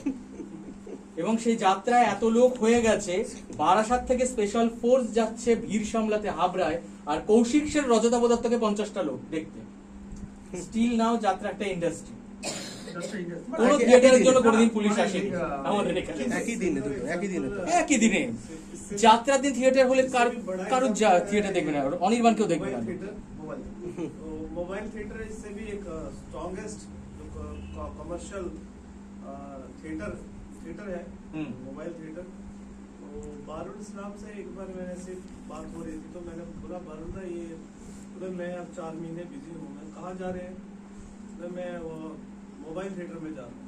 এবং সেই যাত্রায় এত লোক হয়ে গেছে, বারাসাত থেকে স্পেশাল ফোর্স যাচ্ছে ভিড় সামলাতে হাবড়ায়, আর কৌশিক সেন রজতাভ দত্তকে 50টা লোক দেখতে। স্টিল নাও যাত্রা একটা ইন্ডাস্ট্রি। কোন থিয়েটারের জন্য কোনদিন পুলিশ আসেনি আমাদের এখানে। একই দিনে যাত্রার দিন থিয়েটার হলে কারোর থিয়েটার দেখবে না, অনির্বাণ কেউ দেখবে না। मोबाइल थिएटर इससे भी एक स्ट्रॉन्गेस्ट कमर्शियल थिएटर है मोबाइल थिएटर। तो बारुल इस्लाम से एक बार मैंने सिर्फ बात हो रही थी, तो मैंने बोला बारुल ना ये बोले मैं अब 4 महीने बिजी हूँ। मैं कहाँ जा रहे हैं? तो मैं मोबाइल थिएटर में जा रहा हूँ।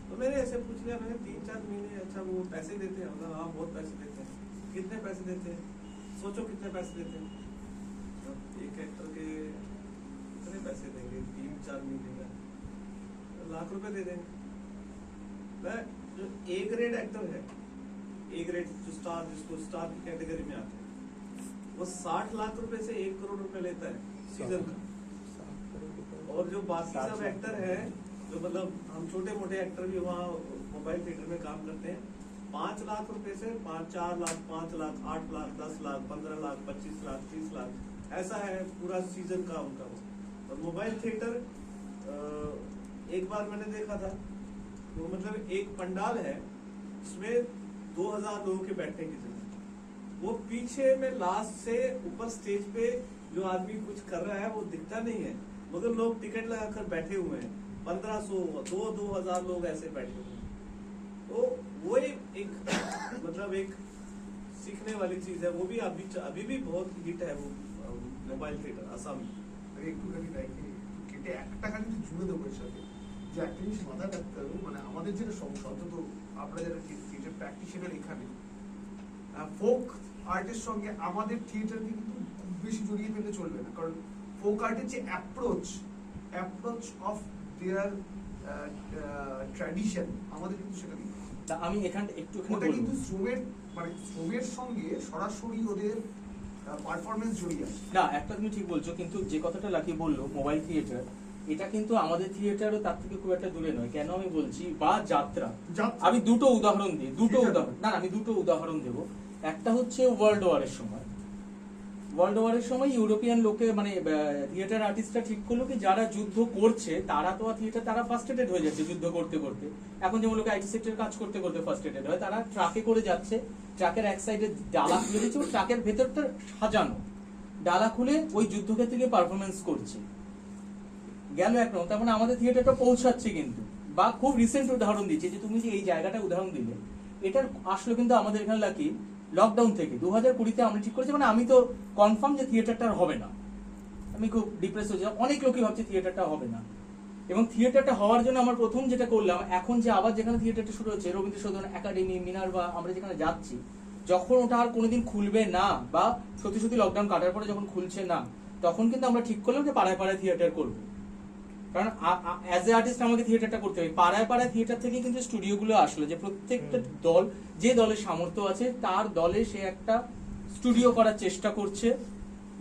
तो मैंने ऐसे पूछ लिया, मैंने 3-4 महीने, अच्छा वो पैसे देते हैं? हाँ बहुत पैसे देते हैं। कितने पैसे देते हैं, सोचो कितने पैसे देते हैं। अब एक एक्टर के कितने पैसे देंगे, 3-4 महीने का लाख रुपए दे देंगे। जो ए ग्रेड एक्टर है, ए ग्रेड जो स्टार, जिसको स्टार की कैटेगरी में आते हैं, वो 60 लाख रुपए से 1 करोड़ रुपए लेता है सीजन का। और जो बाकी सब एक्टर है, जो मतलब हम छोटे मोटे एक्टर भी वहाँ मोबाइल थिएटर में काम करते हैं, 5 लाख रुपए से 4 लाख, 5 लाख, 8 लाख, 10 लाख, 15 लाख, 25 लाख, 30 लाख, ऐसा है पूरा सीजन का उनका। और मोबाइल थिएटर एक बार मैंने देखा था, तो मतलब एक पंडाल है, उसमें 2000 लोगों के बैठने की जगह, वो पीछे में लास्ट से ऊपर स्टेज पे जो आदमी कुछ कर रहा है वो दिखता नहीं है, मगर लोग टिकट लगाकर बैठे हुए हैं, 1500, 2000 लोग ऐसे बैठे हुए हैं। तो वो एक मतलब एक सीखने वाली चीज है, वो भी अभी भी बहुत हिट है वो मोबाइल थिएटर आसाम में। একটুখানি দেখে কেটে একটা খালি জুড়ে দেবো এর সাথে, যে একটা জিনিস মাথায় রাখতে হবে, মানে আমাদের যেটা সমস্যা, অন্তত আমরা যারা থিয়েটার প্র্যাকটিশনার এখানে, ফোক আর্টের সঙ্গে আমাদের থিয়েটারকে কিন্তু খুব বেশি জড়িয়ে ফেলতে চলবে না, কারণ ফোক আর্টের যে অ্যাপ্রোচ অফ দেয়ার ট্র্যাডিশন, আমাদের কিন্তু সেটা নেই। তা আমি এখানে একটুখানি ওটা বলবো। কিন্তু শ্রমের সঙ্গে সরাসরি ওদের পারফরমেন্স জড়িয়ে আছে। না, একটা তুমি ঠিক বলছো, কিন্তু যে কথাটা লাকি বললো মোবাইল থিয়েটার, এটা কিন্তু আমাদের থিয়েটারও তার থেকে খুব একটা দূরে নয়। কেন আমি বলছি, বা যাত্রা, আমি দুটো উদাহরণ দিই, আমি দুটো উদাহরণ দেব। একটা হচ্ছে ওয়ার্ল্ড ওয়ারের সময় ইউরোপিয়ান লোকে মানে থিয়েটার আর্টিস্টরা ঠিক করলো কি, যারা যুদ্ধ করছে তারা তো তারা ফার্স্ট্রেটেড হয়ে যাচ্ছে যুদ্ধ করতে করতে। এখন যেমন লোকে আইটি সেক্টর কাজ করতে করতে ফার্স্ট্রেটেড হয়, তারা ট্রাকে করে যাচ্ছে, ট্রাকের এক সাইডে ডালা খুলে দিচ্ছে, ট্রাকের ভেতরটা সাজানো, ডালা খুলে ওই যুদ্ধক্ষেত্রে গিয়ে পারফরমেন্স করছে। গেল এক রকম, তার মানে আমাদের থিয়েটারটা পৌঁছাচ্ছে কিন্তু। বা খুব রিসেন্ট উদাহরণ দিচ্ছি, যে তুমি যে এই জায়গাটা উদাহরণ দিলে, এটার আসলে কিন্তু আমাদের এখানে লাকি লকডাউন থেকে 2020-তে আমরা ঠিক করেছি, মানে আমি তো কনফার্ম যে থিয়েটারটা হবে না, আমি খুব ডিপ্রেস হয়েছিলাম, অনেক লোকই ভাবছে থিয়েটারটা হবে না। এবং থিয়েটারটা হওয়ার জন্য আমার প্রথম যেটা করলাম, এখন যে আবার যেখানে থিয়েটারটা শুরু হচ্ছে, রবীন্দ্র সদন একাডেমি, মিনার্ভা, আমরা যেখানে যাচ্ছি, যখন ওটা আর কোনোদিন খুলবে না, বা সত্যি লকডাউন কাটার পরে যখন খুলছে না, তখন কিন্তু আমরা ঠিক করলাম যে পাড়ায় পাড়ায় থিয়েটার করবো। কারণ অ্যাজ এ আর্টিস্ট আমাকে থিয়েটারটা করতে হবে। পাড়ায় পাড়ায় থিয়েটার থেকে কিন্তু স্টুডিওগুলো আসলো, যে প্রত্যেকটা দল, যে দলের সামর্থ্য আছে তার দলে সে একটা স্টুডিও করার চেষ্টা করছে,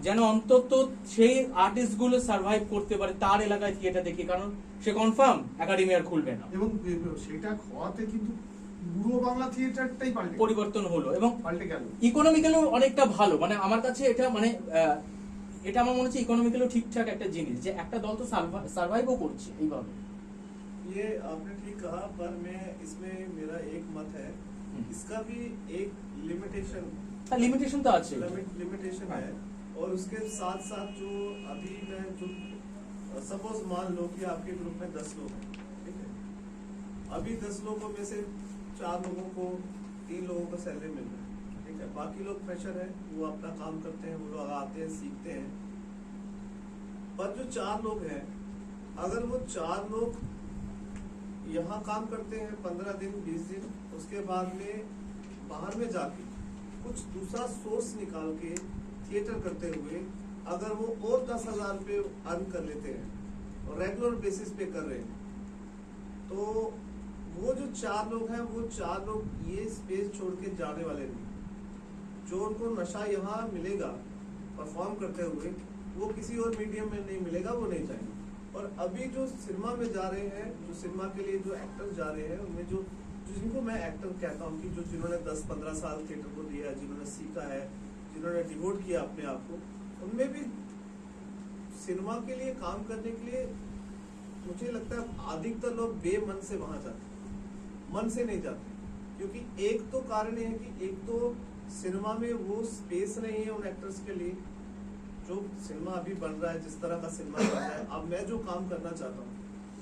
যেন অন্তত সেই আর্টিস্ট গুলো সার্ভাইভ করতে পারে তার এলাকায় থিয়েটার দেখে। কারণ সে কনফার্ম একাডেমি আর খুলবে না, এবং সেটা হওয়াতে কিন্তু পুরো বাংলা থিয়েটারটাই পরিবর্তন হলো এবং পাল্টে গেল। ইকোনমিক্যালও অনেকটা ভালো। মানে আমার কাছে এটা মানে এটা আমার মনে হচ্ছে ইকোনমিক্যালও ঠিকঠাক একটা জিনিস, যে একটা দল তো সার্ভাইভও করছে এইভাবে। ये आपने ठीक कहा, पर मैं इसमें मेरा एक मत है, इसका भी एक लिमिटेशन तो আছে, लिमिटेशन है। और उसके साथ साथ जो अभी मैं जो सपोज मान लो कि आपके ग्रुप में 10 लोग हैं, ठीक है, अभी 10 लोगों में से 4 लोगों को 3 लोगों को सैलरी मिल रहा है, ठीक है, बाकी लोग फ्रेशर है, वो अपना काम करते हैं, वो लोग आते हैं, सीखते हैं। पर जो 4 लोग हैं, अगर वो 4 लोग यहाँ काम करते हैं 15 दिन 20 दिन, उसके बाद में बाहर में जाके कुछ दूसरा सोर्स निकाल के थिएटर करते हुए अगर वो और 10,000 रुपये अर्न कर लेते हैं और रेगुलर बेसिस पे कर रहे हैं, तो वो जो 4 लोग हैं, वो 4 लोग ये स्पेस छोड़ के जाने वाले नहीं। जो उनको नशा यहाँ मिलेगा परफॉर्म करते हुए, वो किसी और मीडियम में नहीं मिलेगा, वो नहीं जाएंगे। और अभी जो सिनेमा में जा रहे हैं, जो सिनेमा के लिए जो एक्टर्स जा रहे हैं, उनमें जो जिनको मैं एक्टर कहता हूँ कि जो जिन्होंने 10-15 साल थिएटर को दिया है, जिन्होंने सीखा है, जिन्होंने डिवोट किया अपने आप को, उनमें भी सिनेमा के लिए काम करने के लिए मुझे लगता है अधिकतर लोग बेमन से वहां जाते हैं, मन से नहीं जाते। क्योंकि एक तो कारण ये है कि एक तो सिनेमा में वो स्पेस नहीं है उन एक्टर्स के लिए। जो सिनेमा अभी बन रहा है, जिस तरह का सिनेमा बन रहा है, अब मैं जो काम करना चाहता हूँ,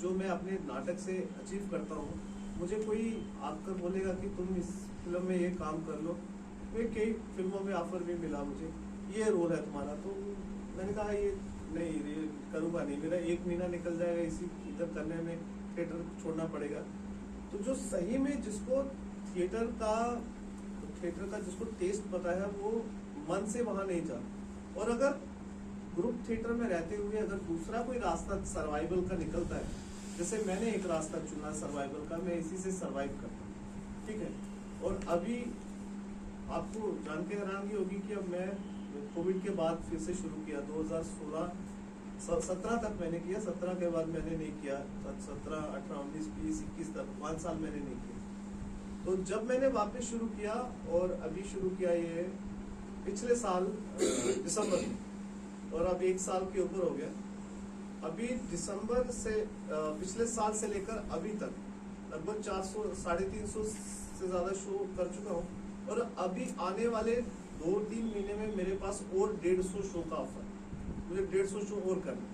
जो मैं अपने नाटक से अचीव करता हूँ, मुझे कोई आकर बोलेगा कि तुम इस फिल्म में ये काम कर लो, मैं कई फिल्मों में ऑफर भी मिला, मुझे ये रोल है तुम्हारा, तो मैंने कहा ये नहीं, ये करूँगा नहीं, मेरा 1 महीना निकल जाएगा इसी इधर करने में, थिएटर छोड़ना पड़ेगा। तो जो सही में जिसको थिएटर का थिएटर का जिसको टेस्ट पता है वो मन से वहां नहीं जा। और अगर ग्रुप थिएटर में रहते हुए अगर दूसरा कोई रास्ता सर्वाइवल का निकलता है, जैसे मैंने एक रास्ता चुना सर्वाइवल का, मैं इसी से सर्वाइव करता हूँ, ठीक है। और अभी आपको जान के हैरानगी होगी कि अब मैं कोविड के बाद फिर से शुरू किया। 2017 तक मैंने किया, 17 के बाद मैंने नहीं किया, 17, 18, 19, 20, 21 तक 5 साल मैंने नहीं किया। तो जब मैंने वापस शुरू किया और अभी शुरू किया ये पिछले साल दिसंबर में, और अब 1 साल के ऊपर हो गया। अभी दिसंबर से पिछले साल से लेकर अभी तक लगभग 400 350 से ज्यादा शो कर चुका हूँ। और अभी आने वाले 2-3 महीने में मेरे पास और 150 शो का ऑफर है, मुझे 150 शो और करना है।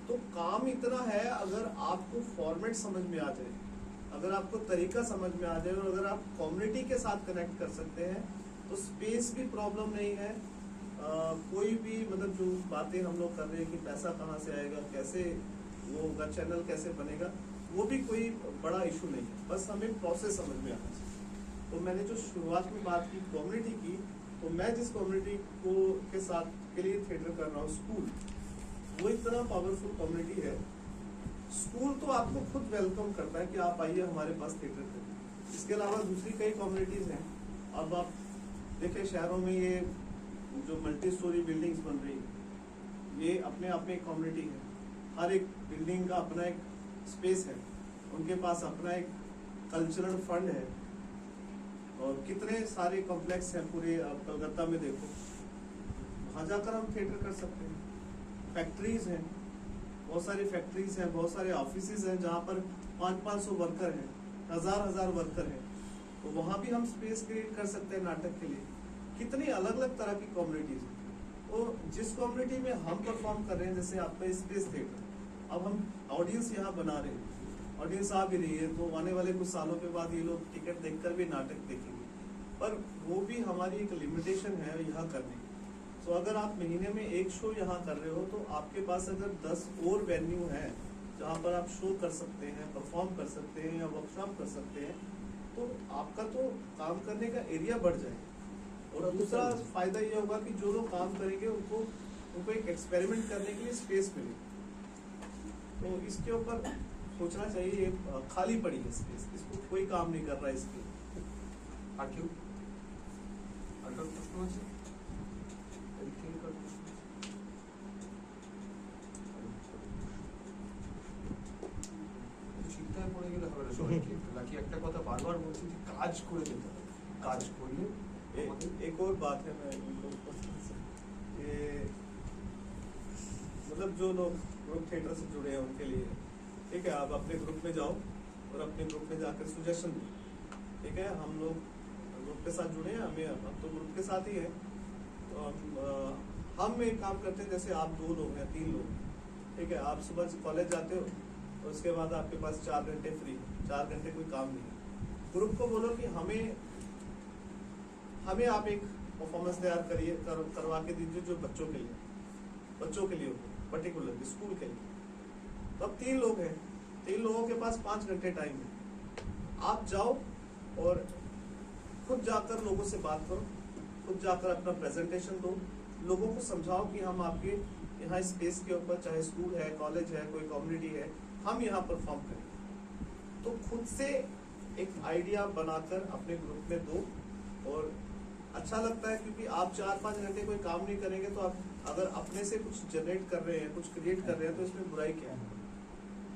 तो काम इतना है, अगर आपको फॉर्मेट समझ में आ जाए, अगर आपको तरीका समझ में आ जाए, और अगर आप कम्युनिटी के साथ कनेक्ट कर सकते हैं, तो स्पेस भी प्रॉब्लम नहीं है। कोई भी मतलब जो बातें हम लोग कर रहे हैं कि पैसा कहाँ से आएगा, कैसे वो होगा, चैनल कैसे बनेगा, वो भी कोई बड़ा इशू नहीं है, बस हमें प्रोसेस समझ में आना चाहिए। तो मैंने जो शुरुआत में बात की कम्युनिटी की, तो मैं जिस कम्युनिटी को के साथ के लिए थिएटर कर रहा हूँ, स्कूल, वो इतना पावरफुल कम्युनिटी है। स्कूल तो आपको खुद वेलकम करता है कि आप आइए हमारे पास थिएटर करिए। इसके अलावा दूसरी कई कम्युनिटीज हैं। अब आप देखें शहरों में ये जो मल्टी स्टोरी बिल्डिंग्स बन रही है, ये अपने आप में एक कम्युनिटी है। हर एक बिल्डिंग का अपना एक स्पेस है, उनके पास अपना एक कल्चरल फंड है, और कितने सारे कॉम्प्लेक्स हैं पूरे कलकत्ता में देखो, वहाँ जाकर हम थिएटर कर सकते हैं। फैक्ट्रीज हैं, बहुत सारी फैक्ट्रीज हैं, बहुत सारे ऑफिसेज हैं जहाँ पर 500-500 वर्कर हैं, 1000-1000 वर्कर हैं, तो वहाँ भी हम स्पेस क्रिएट कर सकते हैं नाटक के लिए। कितनी अलग अलग तरह की कम्युनिटीज हैं। तो जिस कम्युनिटी में हम परफॉर्म कर रहे हैं, जैसे आपका स्पेस थिएटर, अब हम ऑडियंस यहाँ बना रहे हैं, ऑडियंस आ भी रही है, तो आने वाले कुछ सालों के बाद ये लोग टिकट देखकर भी नाटक देखेंगे, पर वो भी हमारी एक लिमिटेशन है यहाँ करने की। तो अगर आप महीने में 1 शो यहाँ कर रहे हो, तो आपके पास अगर 10 और वेन्यू है जहाँ पर आप शो कर सकते हैं, परफॉर्म कर सकते हैं या वर्कशॉप कर सकते हैं, तो आपका तो काम करने का एरिया बढ़ जाएगा। और दूसरा फायदा ये होगा कि जो लोग काम करेंगे उनको एक एक्सपेरिमेंट करने के लिए स्पेस मिले। तो इसके ऊपर सोचना चाहिए। ये खाली पड़ी है स्पेस, इसको कोई काम नहीं कर रहा है इसके। प्रश्न আছে? চিন্তায় পড়ে গেলে হবে না সবাইকে। লাকি একটা কথা বারবার বলছি যে কাজ করে যেতে হবে, কাজ করলে एक और बात है, मैं इनको कि मतलब जो लोग ग्रुप थिएटर से जुड़े हैं उनके लिए, ठीक है, आप अपने ग्रुप में जाओ और अपने ग्रुप में जाकर सजेशन दो, ठीक है। हम लोग ग्रुप के साथ जुड़े हैं, हम तो ग्रुप के साथ ही है, तो हम एक काम करते हैं, जैसे आप 2 लोग हैं, 3 लोग, ठीक है, आप सुबह कॉलेज जाते हो और उसके बाद आपके पास 4 घंटे फ्री, 4 घंटे कोई काम नहीं है। ग्रुप को बोलो कि हमें आप एक परफॉर्मेंस तैयार करिए, करवा के दीजिए जो बच्चों के लिए पर्टिकुलरली स्कूल के लिए। तो अब 3 लोग हैं, 3 लोगों के पास 5 घंटे टाइम है। आप जाओ और खुद जाकर लोगों से बात करो, खुद जाकर अपना प्रेजेंटेशन दो, लोगों को समझाओ कि हम आपके यहाँ स्पेस के ऊपर, चाहे स्कूल है, कॉलेज है, कोई कम्युनिटी है, हम यहाँ परफॉर्म करें। तो खुद से एक आइडिया बनाकर अपने ग्रुप में दो, और अच्छा लगता है क्योंकि आप 4-5 घंटे कोई काम नहीं करेंगे, तो आप अगर अपने से कुछ जनरेट कर रहे हैं, कुछ क्रिएट कर रहे हैं, तो इसमें बुराई क्या है।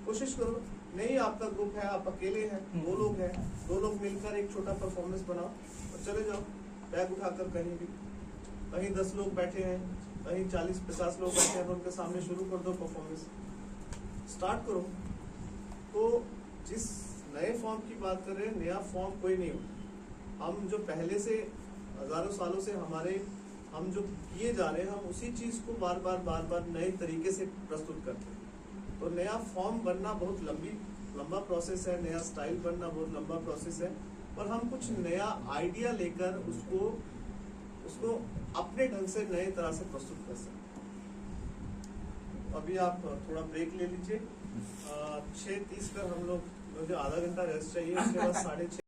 कोशिश करो। नहीं आपका ग्रुप है, आप अकेले हैं, 2 लोग हैं, 2 लोग मिलकर एक छोटा परफॉर्मेंस बनाओ और चले जाओ बैग उठाकर कहीं भी। कहीं 10 लोग बैठे हैं, कहीं 40-50 लोग बैठे हैं, तो उनके सामने शुरू कर दो परफॉर्मेंस, स्टार्ट करो। तो जिस नए फॉर्म की बात कर रहे हैं, नया फॉर्म कोई नहीं होता। हम जो पहले से हजारों सालों से हम जो किए जा रहे हैं, हम उसी चीज को बार बार नए तरीके से प्रस्तुत करते हैं। तो नया फॉर्म बनना बहुत लंबा प्रोसेस है, नया स्टाइल बनना बहुत लंबा प्रोसेस है, पर हम कुछ नया आइडिया लेकर उसको अपने ढंग से नए तरह से प्रस्तुत कर सकते हैं। अभी आप थोड़ा ब्रेक ले लीजिए, 6:30 पर हम लोग, मुझे आधा घंटा रेस्ट चाहिए, उसके बाद 6:30